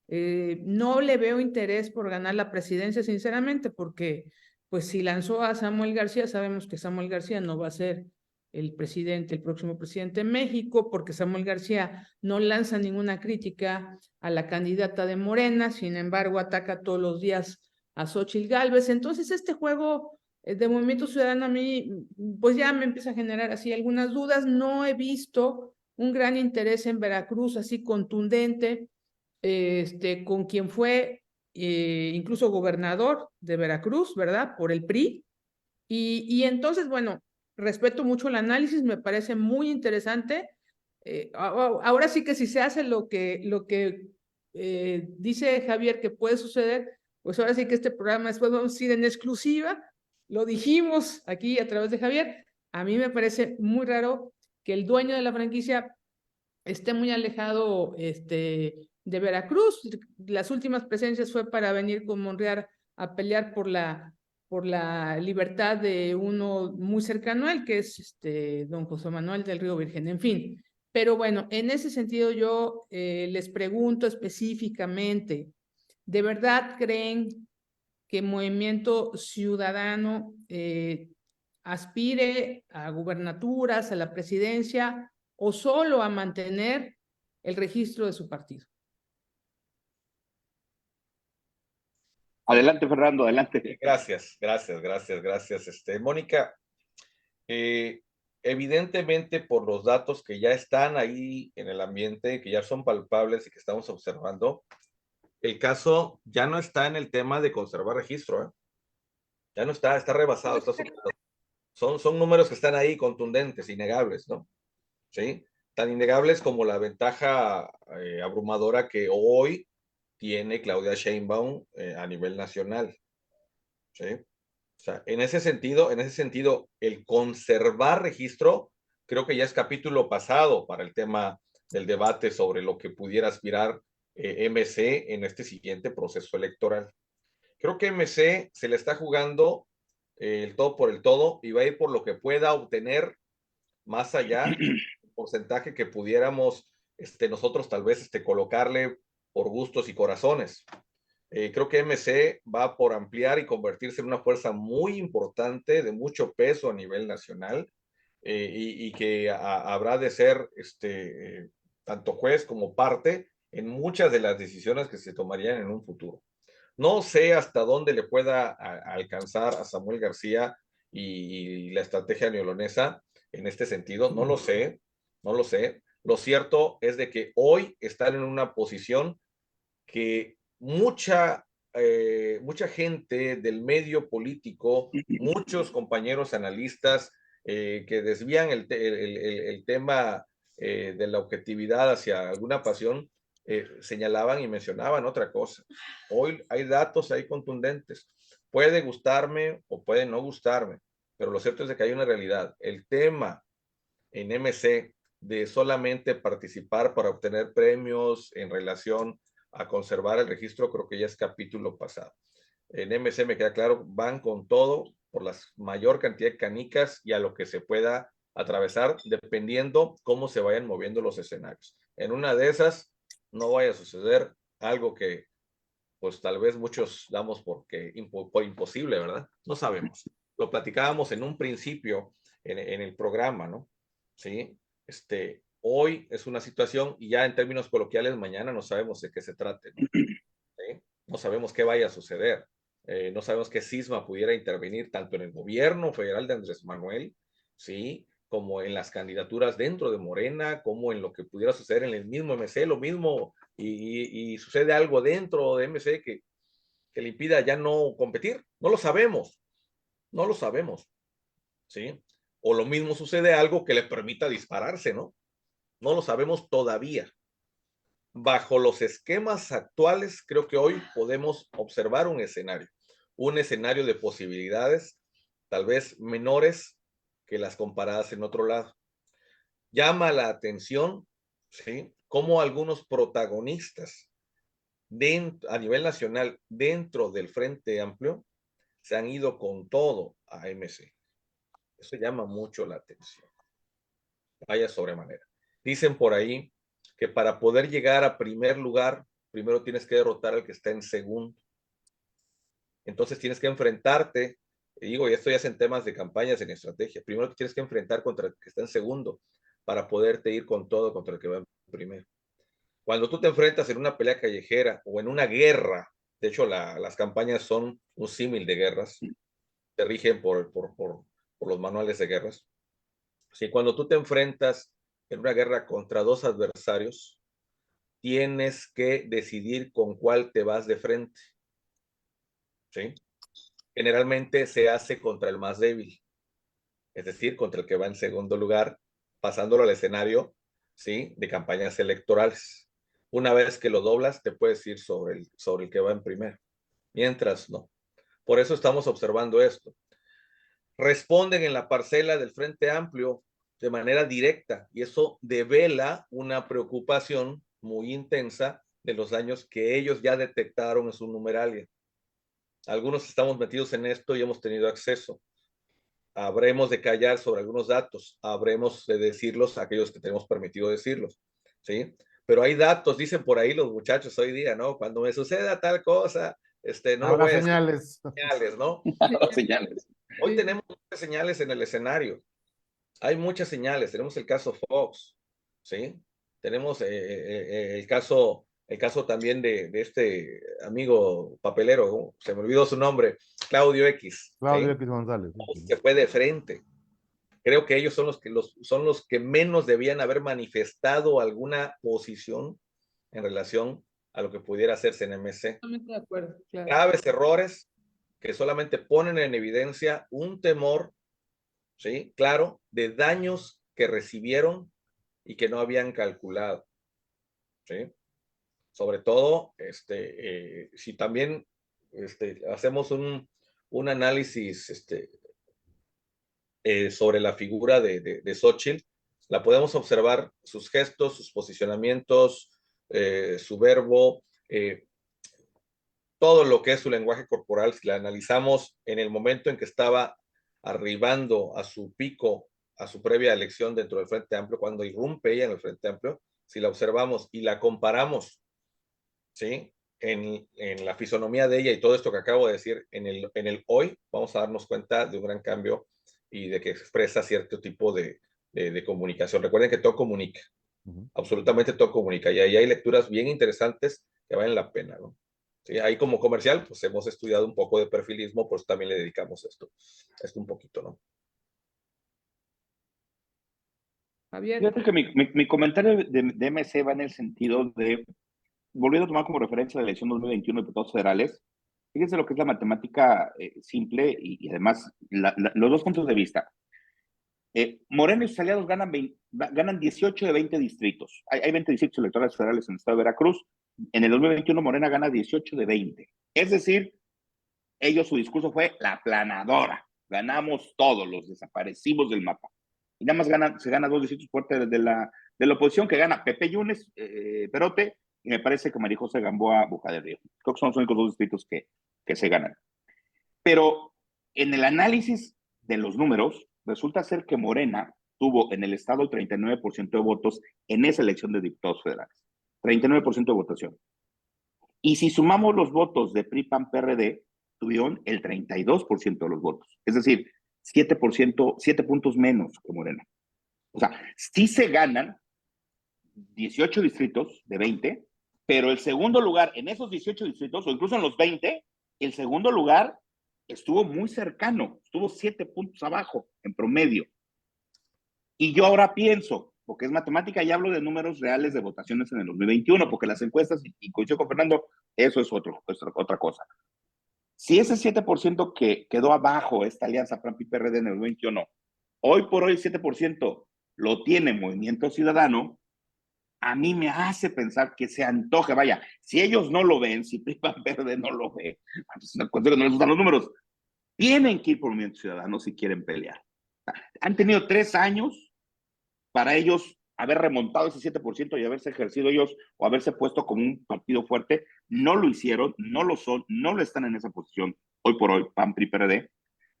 No le veo interés por ganar la presidencia, sinceramente, porque pues si lanzó a Samuel García, sabemos que Samuel García no va a ser el presidente, el próximo presidente de México, porque Samuel García no lanza ninguna crítica a la candidata de Morena, sin embargo ataca todos los días a Xóchitl Gálvez. Entonces este juego de Movimiento Ciudadano a mí pues ya me empieza a generar así algunas dudas. No he visto un gran interés en Veracruz así contundente, con quien fue incluso gobernador de Veracruz, ¿verdad? Por el PRI. Y entonces, bueno, respeto mucho el análisis, me parece muy interesante. Ahora sí que si se hace lo que dice Javier que puede suceder, pues ahora sí que este programa después vamos a ir en exclusiva. Lo dijimos aquí a través de Javier. A mí me parece muy raro que el dueño de la franquicia esté muy alejado de Veracruz. Las últimas presencias fue para venir con Monreal a pelear por la libertad de uno muy cercano a él, que es don José Manuel del Río Virgen, en fin. Pero bueno, en ese sentido yo les pregunto específicamente, ¿de verdad creen que Movimiento Ciudadano aspire a gubernaturas, a la presidencia o solo a mantener el registro de su partido? Adelante, Fernando, adelante. Gracias. Mónica, evidentemente por los datos que ya están ahí en el ambiente, que ya son palpables y que estamos observando, el caso ya no está en el tema de conservar registro, ¿eh? Ya no está, está rebasado, está superado. Son números que están ahí contundentes, innegables, ¿no? ¿Sí? Tan innegables como la ventaja abrumadora que hoy tiene Claudia Sheinbaum a nivel nacional, ¿sí? O sea, en ese sentido, el conservar registro creo que ya es capítulo pasado para el tema del debate sobre lo que pudiera aspirar MC en este siguiente proceso electoral. Creo que MC se le está jugando el todo por el todo y va a ir por lo que pueda obtener más allá del porcentaje que pudiéramos nosotros tal vez colocarle por gustos y corazones. Creo que MC va por ampliar y convertirse en una fuerza muy importante, de mucho peso a nivel nacional, y que habrá de ser tanto juez como parte en muchas de las decisiones que se tomarían en un futuro. No sé hasta dónde le pueda alcanzar a Samuel García y la estrategia neolonesa en este sentido, no lo sé, no lo sé. Lo cierto es de que hoy están en una posición que mucha gente del medio político, muchos compañeros analistas que desvían el tema de la objetividad hacia alguna pasión, señalaban y mencionaban otra cosa. Hoy hay datos ahí contundentes. Puede gustarme o puede no gustarme, pero lo cierto es de que hay una realidad. El tema en MC de solamente participar para obtener premios en relación a conservar el registro, creo que ya es capítulo pasado. En MC me queda claro, van con todo por la mayor cantidad de canicas y a lo que se pueda atravesar, dependiendo cómo se vayan moviendo los escenarios. En una de esas, no vaya a suceder algo que, pues tal vez muchos damos por imposible, ¿verdad? No sabemos. Lo platicábamos en un principio en el programa, ¿no? Sí, hoy es una situación y ya en términos coloquiales mañana no sabemos de qué se trate, ¿no? ¿Sí? No sabemos qué vaya a suceder, no sabemos qué cisma pudiera intervenir tanto en el gobierno federal de Andrés Manuel, ¿sí? Como en las candidaturas dentro de Morena, como en lo que pudiera suceder en el mismo MC, lo mismo, y sucede algo dentro de MC que le impida ya no competir, no lo sabemos, no lo sabemos, ¿sí? O lo mismo sucede algo que le permita dispararse, ¿no? No lo sabemos todavía. Bajo los esquemas actuales, creo que hoy podemos observar un escenario de posibilidades, tal vez menores que las comparadas en otro lado. Llama la atención, ¿sí? Cómo algunos protagonistas a nivel nacional dentro del Frente Amplio se han ido con todo a MC. Eso llama mucho la atención. Vaya sobremanera. Dicen por ahí que para poder llegar a primer lugar, primero tienes que derrotar al que está en segundo. Entonces tienes que enfrentarte, y digo, y esto ya es en temas de campañas, en estrategia, primero te tienes que enfrentar contra el que está en segundo para poderte ir con todo contra el que va en primero. Cuando tú te enfrentas en una pelea callejera o en una guerra, de hecho las campañas son un símil de guerras, se rigen por los manuales de guerras. Sí, cuando tú te enfrentas en una guerra contra dos adversarios, tienes que decidir con cuál te vas de frente. ¿Sí? Generalmente se hace contra el más débil, es decir, contra el que va en segundo lugar, pasándolo al escenario, ¿sí?, de campañas electorales. Una vez que lo doblas, te puedes ir sobre el que va en primero. Mientras, no. Por eso estamos observando esto. Responden en la parcela del Frente Amplio de manera directa y eso devela una preocupación muy intensa de los daños que ellos ya detectaron en su numeralia. Algunos estamos metidos en esto y hemos tenido acceso. Habremos de callar sobre algunos datos, habremos de decirlos a aquellos que tenemos permitido decirlos, ¿sí? Pero hay datos, dicen por ahí los muchachos hoy día, ¿no? Cuando me suceda tal cosa, no lo voy a decir. Señales. Señales, ¿no? Señales. Hoy tenemos muchas señales en el escenario. Hay muchas señales. Tenemos el caso Fox, ¿sí? Tenemos el caso también de este amigo papelero, se me olvidó su nombre, Claudio X. Claudio ¿sí? X González. Se fue de frente. Creo que ellos son los que menos debían haber manifestado alguna posición en relación a lo que pudiera hacerse en MC. Totalmente de acuerdo, claro. Graves errores que solamente ponen en evidencia un temor, ¿sí?, claro, de daños que recibieron y que no habían calculado, ¿sí? Sobre todo, si también hacemos un análisis sobre la figura de Xóchitl, la podemos observar, sus gestos, sus posicionamientos, su verbo, todo lo que es su lenguaje corporal, si la analizamos en el momento en que estaba arribando a su pico, a su previa elección dentro del Frente Amplio, cuando irrumpe ella en el Frente Amplio, si la observamos y la comparamos, ¿sí?, en la fisonomía de ella y todo esto que acabo de decir en el hoy, vamos a darnos cuenta de un gran cambio y de que expresa cierto tipo de comunicación. Recuerden que todo comunica, absolutamente todo comunica, y ahí hay lecturas bien interesantes que valen la pena, ¿no? Sí, ahí como comercial, pues hemos estudiado un poco de perfilismo, pues también le dedicamos esto un poquito, ¿no? Javier. Fíjate que mi comentario de MC va en el sentido de, volviendo a tomar como referencia la elección 2021 de diputados federales, fíjense lo que es la matemática simple y además los dos puntos de vista. Morena y sus aliados ganan 18 de 20 distritos. Hay 20 distritos electorales federales en el estado de Veracruz. En el 2021 Morena gana 18 de 20. Es decir, su discurso fue la aplanadora. Ganamos todos, los desaparecimos del mapa. Y nada más se gana 2 distritos fuertes de la oposición, que gana Pepe Yunes, Perote, y me parece que María José Gamboa, Boca del Río. Creo que son los únicos 2 distritos que se ganan. Pero en el análisis de los números, resulta ser que Morena tuvo en el estado el 39% de votos en esa elección de diputados federales. 39% de votación. Y si sumamos los votos de PRI, PAN, PRD, tuvieron el 32% de los votos. Es decir, 7 puntos menos que Morena. O sea, sí se ganan 18 distritos de 20, pero el segundo lugar en esos 18 distritos, o incluso en los 20, el segundo lugar estuvo muy cercano, estuvo 7 puntos abajo en promedio. Y yo ahora pienso, porque es matemática y hablo de números reales de votaciones en el 2021, porque las encuestas, y coincido con Fernando, eso es otra cosa. Si ese 7% que quedó abajo esta alianza PRI-PRD en el 2021, hoy por hoy el 7% lo tiene Movimiento Ciudadano, a mí me hace pensar que se antoje, vaya, si ellos no lo ven, si PRI-PAN-PRD no lo ve, es una cuestión que no les gustan los números, tienen que ir por Movimiento Ciudadano si quieren pelear. Han tenido 3 años para ellos haber remontado ese 7% y haberse ejercido ellos o haberse puesto como un partido fuerte. No lo hicieron, no lo son, no lo están en esa posición hoy por hoy, PAN, PRI, PRD.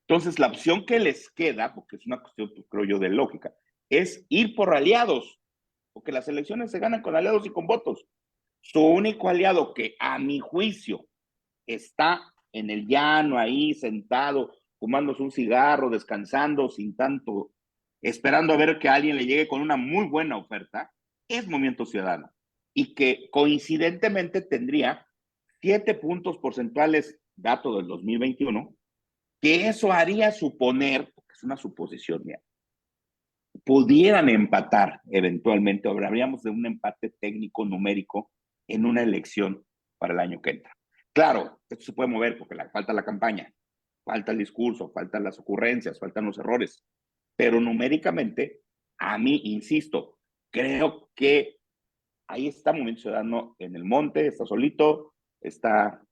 Entonces, la opción que les queda, porque es una cuestión, creo yo, de lógica, es ir por aliados, porque las elecciones se ganan con aliados y con votos. Su único aliado que a mi juicio está en el llano ahí sentado, fumándose un cigarro, descansando sin tanto, esperando a ver que alguien le llegue con una muy buena oferta, es Movimiento Ciudadano. Y que coincidentemente tendría 7 puntos porcentuales, dato del 2021, que eso haría suponer, porque es una suposición mía, pudieran empatar eventualmente, o hablaríamos de un empate técnico numérico en una elección para el año que entra. Claro, esto se puede mover porque falta la campaña, falta el discurso, faltan las ocurrencias, faltan los errores, pero numéricamente, a mí, insisto, creo que ahí está Movimiento Ciudadano en el monte, está solito, está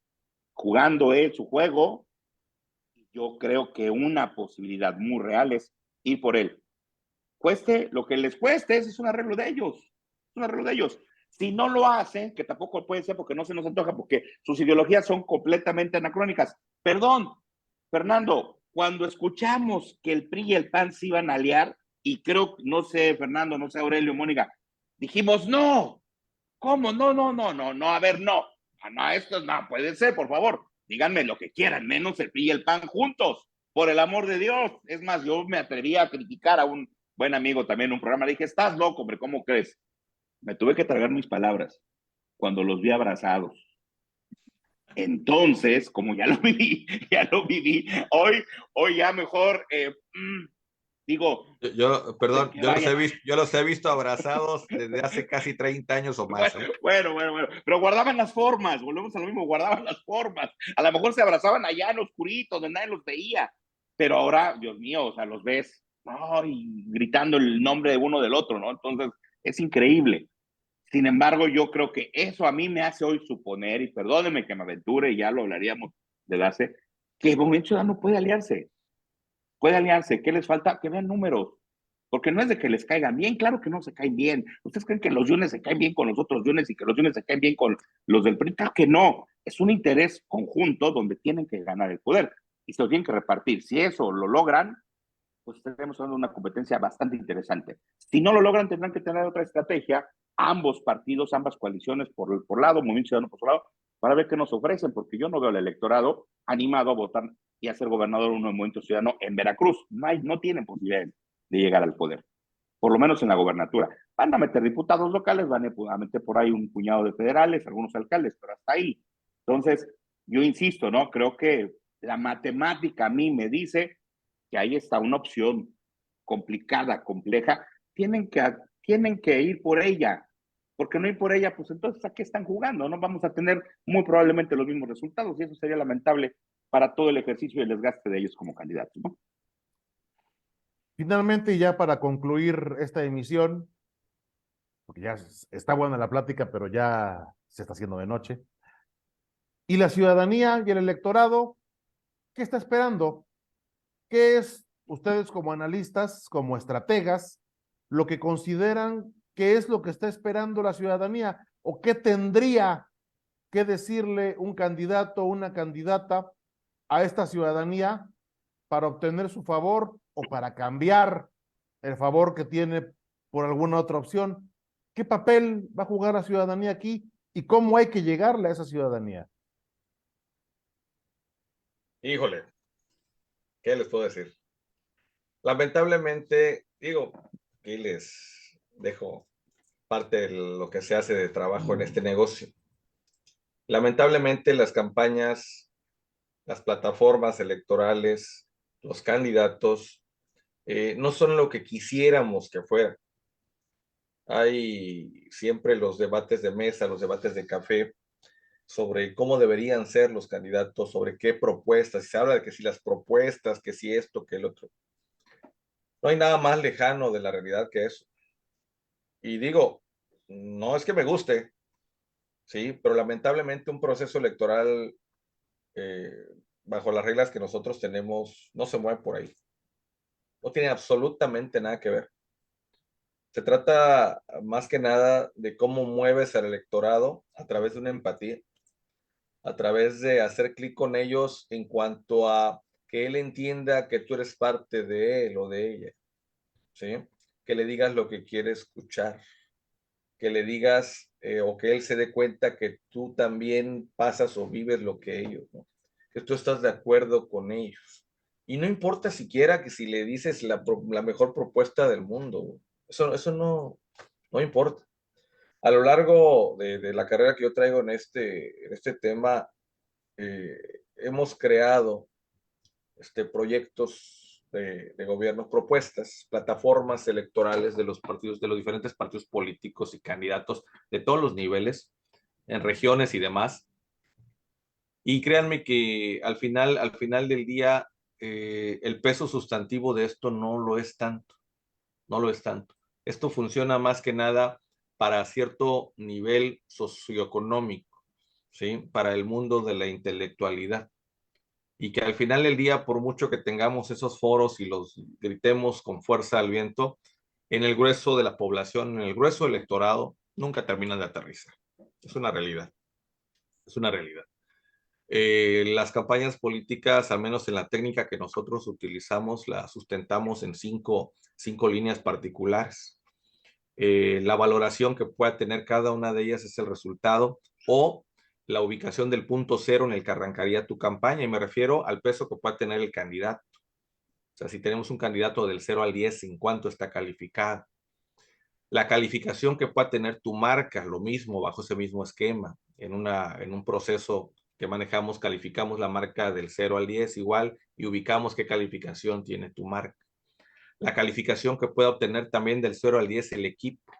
jugando él su juego. Yo creo que una posibilidad muy real es ir por él. Cueste lo que les cueste, ese es un arreglo de ellos. Es un arreglo de ellos. Si no lo hacen, que tampoco puede ser porque no se nos antoja, porque sus ideologías son completamente anacrónicas. Perdón, Fernando, cuando escuchamos que el PRI y el PAN se iban a aliar, y creo, no sé, Fernando, no sé, Aurelio, Mónica, dijimos, no, ¿cómo? No, no, no, no, no, a ver, no. No, esto no puede ser, por favor. Díganme lo que quieran, menos el PRI y el PAN juntos, por el amor de Dios. Es más, yo me atreví a criticar a un buen amigo también en un programa. Le dije, estás loco, hombre, ¿cómo crees? Me tuve que tragar mis palabras cuando los vi abrazados. Entonces, como ya lo viví, hoy ya mejor, digo, Perdón, yo los he visto abrazados desde hace casi 30 años o más. Bueno, pero guardaban las formas, volvemos a lo mismo, guardaban las formas. A lo mejor se abrazaban allá en oscurito, donde nadie los veía, pero ahora, Dios mío, o sea, los ves, ay, gritando el nombre de uno del otro, ¿no? Entonces, es increíble. Sin embargo, yo creo que eso a mí me hace hoy suponer, y perdónenme que me aventure, y ya lo hablaríamos de base, que el Movimiento Ciudadano puede aliarse. Puede aliarse. ¿Qué les falta? Que vean números. Porque no es de que les caigan bien, claro que no se caen bien. ¿Ustedes creen que los yunes se caen bien con los otros yunes y que los yunes se caen bien con los del PRI? Claro que no. Es un interés conjunto donde tienen que ganar el poder y se lo tienen que repartir. Si eso lo logran, pues estaremos hablando de una competencia bastante interesante. Si no lo logran, tendrán que tener otra estrategia, ambos partidos, ambas coaliciones por lado, Movimiento Ciudadano por su lado, para ver qué nos ofrecen, porque yo no veo al electorado animado a votar y a ser gobernador uno de Movimiento Ciudadano en Veracruz. No tienen posibilidad de llegar al poder, por lo menos en la gobernatura. Van a meter diputados locales, van a meter por ahí un puñado de federales, algunos alcaldes, pero hasta ahí. Entonces, yo insisto, ¿no? Creo que la matemática a mí me dice que ahí está una opción complicada, compleja, tienen que ir por ella, porque no ir por ella, pues entonces ¿a qué están jugando? No vamos a tener muy probablemente los mismos resultados y eso sería lamentable para todo el ejercicio y el desgaste de ellos como candidatos, ¿no? Finalmente, y ya para concluir esta emisión, porque ya está buena la plática, pero ya se está haciendo de noche, y la ciudadanía y el electorado, ¿qué está esperando? ¿Qué es ustedes como analistas, como estrategas, lo que consideran que es lo que está esperando la ciudadanía o qué tendría que decirle un candidato o una candidata a esta ciudadanía para obtener su favor o para cambiar el favor que tiene por alguna otra opción? ¿Qué papel va a jugar la ciudadanía aquí y cómo hay que llegarle a esa ciudadanía? Híjole, ¿qué les puedo decir? Lamentablemente, digo, aquí les dejo parte de lo que se hace de trabajo en este negocio. Lamentablemente las campañas, las plataformas electorales, los candidatos, no son lo que quisiéramos que fueran. Hay siempre los debates de mesa, los debates de café sobre cómo deberían ser los candidatos, sobre qué propuestas. Y se habla de que si las propuestas, que si esto, que el otro. No hay nada más lejano de la realidad que eso. Y digo, no es que me guste, sí, pero lamentablemente un proceso electoral bajo las reglas que nosotros tenemos no se mueve por ahí. No tiene absolutamente nada que ver. Se trata más que nada de cómo mueves al electorado a través de una empatía, a través de hacer clic con ellos en cuanto a que él entienda que tú eres parte de él o de ella, ¿sí? Que le digas lo que quiere escuchar, que le digas o que él se dé cuenta que tú también pasas o vives lo que ellos, ¿no? Que tú estás de acuerdo con ellos. Y no importa siquiera que si le dices la mejor propuesta del mundo, eso no importa. A lo largo de la carrera que yo traigo en este tema, hemos creado proyectos de gobierno, propuestas, plataformas electorales de los partidos, de los diferentes partidos políticos y candidatos de todos los niveles, en regiones y demás. Y créanme que al final del día, el peso sustantivo de esto no lo es tanto, no lo es tanto. Esto funciona más que nada para cierto nivel socioeconómico, ¿sí? Para el mundo de la intelectualidad. Y que al final del día, por mucho que tengamos esos foros y los gritemos con fuerza al viento, en el grueso de la población, en el grueso del electorado, nunca terminan de aterrizar. Es una realidad, es una realidad. Las campañas políticas, al menos en la técnica que nosotros utilizamos, la sustentamos en cinco líneas particulares. La valoración que pueda tener cada una de ellas es el resultado o la ubicación del punto cero en el que arrancaría tu campaña, y me refiero al peso que pueda tener el candidato. O sea, si tenemos un candidato del 0 al 10, ¿en cuánto está calificado? La calificación que pueda tener tu marca, lo mismo, bajo ese mismo esquema. En un proceso que manejamos, calificamos la marca del 0 al 10 igual y ubicamos qué calificación tiene tu marca. La calificación que pueda obtener también del 0 al 10 el equipo,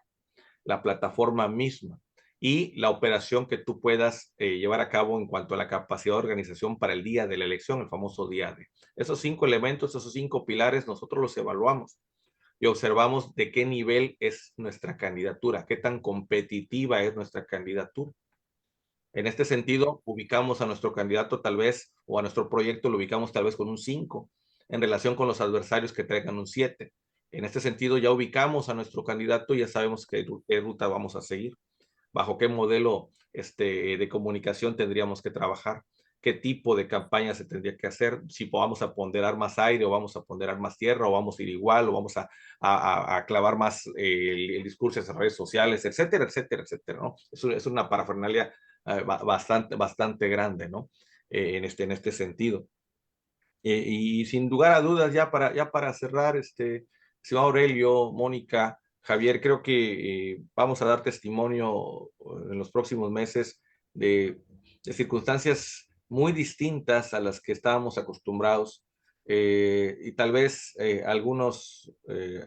la plataforma misma y la operación que tú puedas llevar a cabo en cuanto a la capacidad de organización para el día de la elección, el famoso día de. Esos 5 elementos, esos 5 pilares, nosotros los evaluamos y observamos de qué nivel es nuestra candidatura, qué tan competitiva es nuestra candidatura. En este sentido, ubicamos a nuestro candidato tal vez, o a nuestro proyecto lo ubicamos tal vez con un 5, en relación con los adversarios que traigan un 7. En este sentido, ya ubicamos a nuestro candidato y ya sabemos qué ruta vamos a seguir, bajo qué modelo de comunicación tendríamos que trabajar, qué tipo de campaña se tendría que hacer, si vamos a ponderar más aire o vamos a ponderar más tierra o vamos a ir igual o vamos a clavar más el discurso en las redes sociales, etcétera, etcétera, etcétera, ¿no? Es una parafernalia bastante grande, ¿no? En este sentido. Y sin lugar a dudas, ya para cerrar, señor Aurelio, Mónica, Javier, creo que vamos a dar testimonio en los próximos meses de circunstancias muy distintas a las que estábamos acostumbrados, y tal vez algunos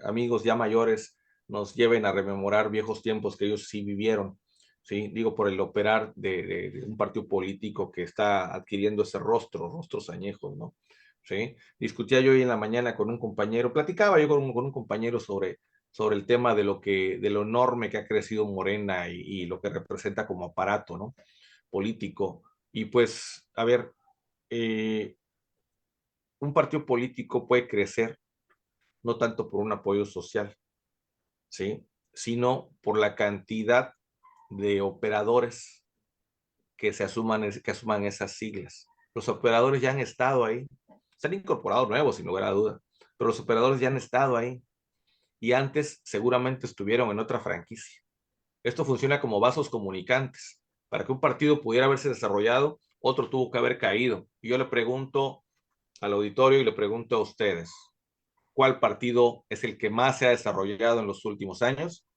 amigos ya mayores nos lleven a rememorar viejos tiempos que ellos sí vivieron, ¿sí? Digo, por el operar de un partido político que está adquiriendo ese rostros añejos, ¿no? ¿Sí? Discutía yo hoy en la mañana con un compañero, platicaba yo con un compañero sobre el tema de lo enorme que ha crecido Morena y lo que representa como aparato, ¿no? Político. Y pues, a ver, un partido político puede crecer no tanto por un apoyo social, ¿sí? Sino por la cantidad de operadores que asuman esas siglas. Los operadores ya han estado ahí, se han incorporado nuevos, sin lugar a duda, pero los operadores ya han estado ahí y antes seguramente estuvieron en otra franquicia. Esto funciona como vasos comunicantes. Para que un partido pudiera haberse desarrollado, otro tuvo que haber caído. Y yo le pregunto al auditorio y le pregunto a ustedes, ¿cuál partido es el que más se ha desarrollado en los últimos años?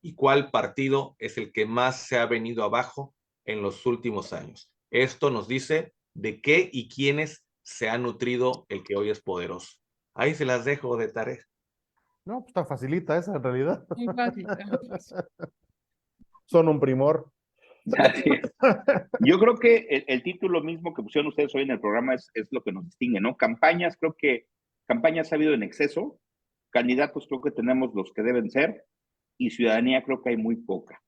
¿Y cuál partido es el que más se ha venido abajo en los últimos años? Esto nos dice de qué y quiénes se ha nutrido el que hoy es poderoso. Ahí se las dejo de tarea. No, pues tan facilita esa en realidad. Muy fácil. Son un primor. Así es. Yo creo que el título mismo que pusieron ustedes hoy en el programa es lo que nos distingue, ¿no? Campañas, creo que campañas ha habido en exceso, candidatos creo que tenemos los que deben ser, y ciudadanía creo que hay muy poca.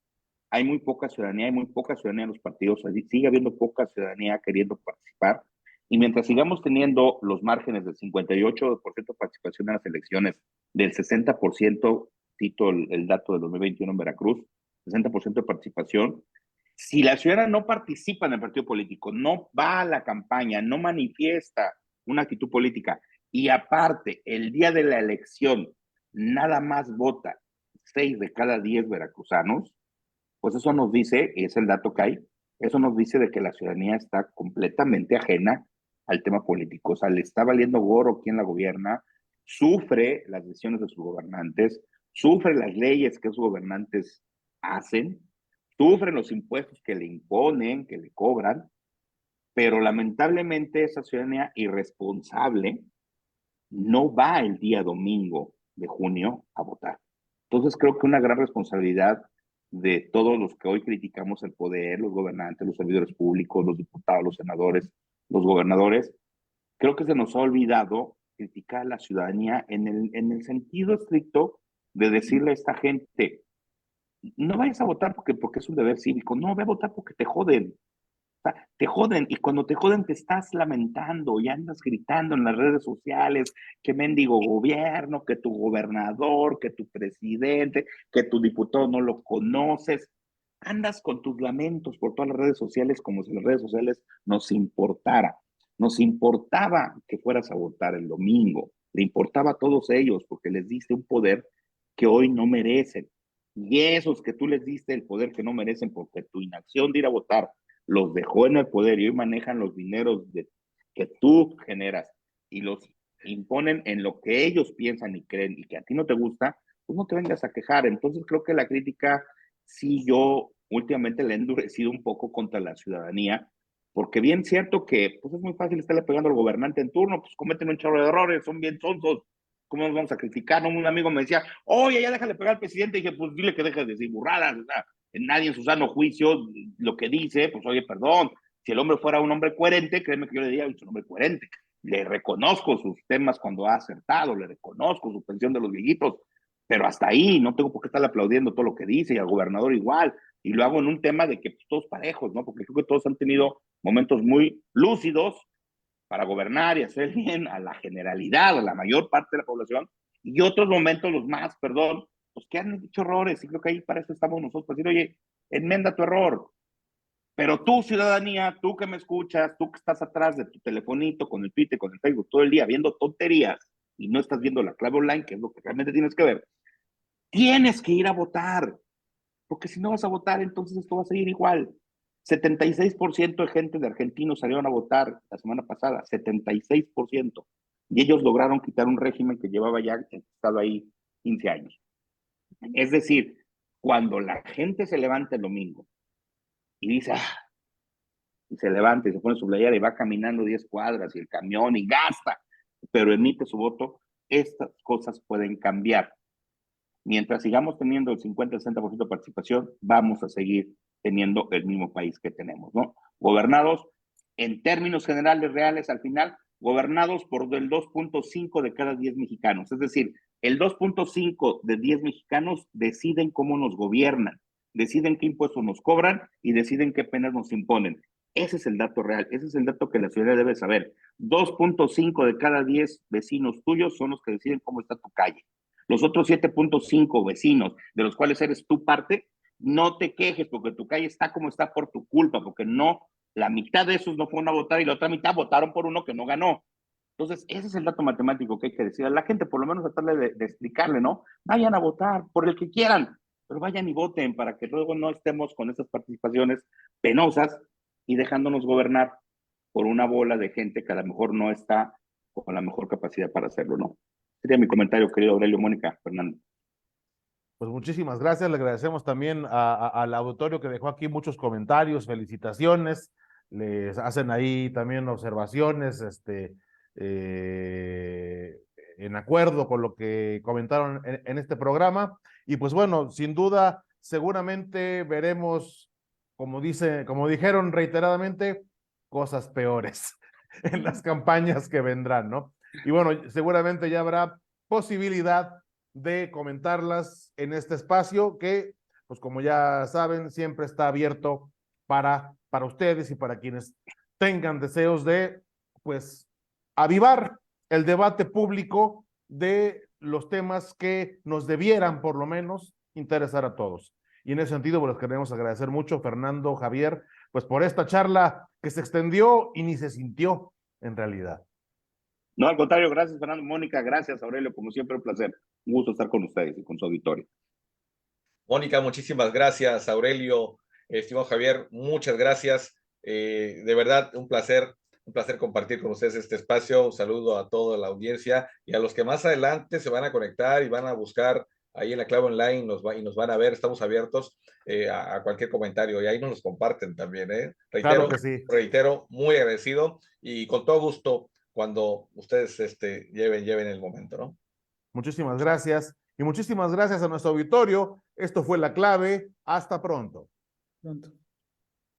Hay muy poca ciudadanía, hay muy poca ciudadanía en los partidos, así sigue habiendo poca ciudadanía queriendo participar, y mientras sigamos teniendo los márgenes del 58% de participación en las elecciones, del 60%, cito el dato del 2021 en Veracruz, 60% de participación, si la ciudadana no participa en el partido político, no va a la campaña, no manifiesta una actitud política y aparte el día de la elección nada más vota 6 de cada 10 veracruzanos, pues eso nos dice, y es el dato que hay, eso nos dice de que la ciudadanía está completamente ajena al tema político. O sea, le está valiendo gorro quién la gobierna, sufre las decisiones de sus gobernantes, sufre las leyes que sus gobernantes hacen, sufre los impuestos que le imponen, que le cobran, pero lamentablemente esa ciudadanía irresponsable no va el día domingo de junio a votar. Entonces creo que una gran responsabilidad de todos los que hoy criticamos el poder, los gobernantes, los servidores públicos, los diputados, los senadores, los gobernadores, creo que se nos ha olvidado criticar a la ciudadanía en el sentido estricto de decirle a esta gente, no vayas a votar porque es un deber cívico, no, ve a votar porque te joden. O sea, te joden, y cuando te joden te estás lamentando y andas gritando en las redes sociales que mendigo gobierno, que tu gobernador, que tu presidente, que tu diputado no lo conoces. Andas con tus lamentos por todas las redes sociales como si las redes sociales nos importara. Nos importaba que fueras a votar el domingo, le importaba a todos ellos porque les diste un poder que hoy no merecen. Y esos que tú les diste el poder que no merecen porque tu inacción de ir a votar los dejó en el poder y hoy manejan los dineros que tú generas y los imponen en lo que ellos piensan y creen y que a ti no te gusta, pues no te vengas a quejar. Entonces creo que la crítica, sí, yo últimamente le he endurecido un poco contra la ciudadanía, porque bien cierto que pues es muy fácil estarle pegando al gobernante en turno, pues cometen un chorro de errores, son bien tontos. ¿Cómo nos vamos a criticar? ¿No? Un amigo me decía, oye, ya déjale pegar al presidente. Y dije, pues dile que deje de decir burradas. O sea, nadie en su sano juicio lo que dice, pues oye, perdón, si el hombre fuera un hombre coherente, créeme que yo le diría, es un hombre coherente. Le reconozco sus temas cuando ha acertado, le reconozco su pensión de los viejitos, pero hasta ahí no tengo por qué estarle aplaudiendo todo lo que dice y al gobernador igual. Y lo hago en un tema de que pues, todos parejos, ¿no? Porque creo que todos han tenido momentos muy lúcidos para gobernar y hacer bien a la generalidad, a la mayor parte de la población, y otros momentos, los más, perdón, pues que han hecho errores, y creo que ahí para eso estamos nosotros, para decir, oye, enmenda tu error, pero tú, ciudadanía, tú que me escuchas, tú que estás atrás de tu telefonito, con el Twitter, con el Facebook, todo el día viendo tonterías, y no estás viendo la clave online, que es lo que realmente tienes que ver, tienes que ir a votar, porque si no vas a votar, entonces esto va a seguir igual. 76% de gente de argentinos salieron a votar la semana pasada, 76%. Y ellos lograron quitar un régimen que llevaba ya estado ahí 15 años. Es decir, cuando la gente se levanta el domingo y dice, y se levanta y se pone su playera y va caminando 10 cuadras y el camión y gasta, pero emite su voto, estas cosas pueden cambiar. Mientras sigamos teniendo el 50-60% de participación, vamos a seguir teniendo el mismo país que tenemos, ¿no? Gobernados, en términos generales reales, al final, gobernados por el 2.5 de cada 10 mexicanos. Es decir, el 2.5 de 10 mexicanos deciden cómo nos gobiernan, deciden qué impuestos nos cobran y deciden qué penas nos imponen. Ese es el dato real, ese es el dato que la ciudadanía debe saber. 2.5 de cada 10 vecinos tuyos son los que deciden cómo está tu calle. Los otros 7.5 vecinos, de los cuales eres tú parte, no te quejes porque tu calle está como está por tu culpa, porque no, la mitad de esos no fueron a votar y la otra mitad votaron por uno que no ganó. Entonces, ese es el dato matemático que hay que decir a la gente, por lo menos tratarle de explicarle, ¿no? Vayan a votar por el que quieran, pero vayan y voten para que luego no estemos con esas participaciones penosas y dejándonos gobernar por una bola de gente que a lo mejor no está con la mejor capacidad para hacerlo, ¿no? Sería mi comentario, querido Aurelio, Mónica, Fernando. Pues muchísimas gracias, le agradecemos también al auditorio que dejó aquí muchos comentarios, felicitaciones, les hacen ahí también observaciones, en acuerdo con lo que comentaron en este programa. Y pues bueno, sin duda, seguramente veremos, como dijeron reiteradamente, cosas peores en las campañas que vendrán, ¿no? Y bueno, seguramente ya habrá posibilidad de comentarlas en este espacio que, pues como ya saben, siempre está abierto para ustedes y para quienes tengan deseos de, pues, avivar el debate público de los temas que nos debieran, por lo menos, interesar a todos. Y en ese sentido, pues les queremos agradecer mucho, Fernando, Javier, pues por esta charla que se extendió y ni se sintió en realidad. No, al contrario, gracias, Fernando, Mónica, gracias, Aurelio, como siempre, un placer. Un gusto estar con ustedes y con su auditorio. Mónica, muchísimas gracias. Aurelio, estimado Javier, muchas gracias. De verdad, un placer compartir con ustedes este espacio. Un saludo a toda la audiencia y a los que más adelante se van a conectar y van a buscar ahí en la clave online y nos van a ver. Estamos abiertos a cualquier comentario y ahí nos los comparten también. Claro que sí. Reitero, muy agradecido y con todo gusto cuando ustedes lleven el momento, ¿no? Muchísimas gracias. Y muchísimas gracias a nuestro auditorio. Esto fue La Clave. Hasta pronto. Pronto.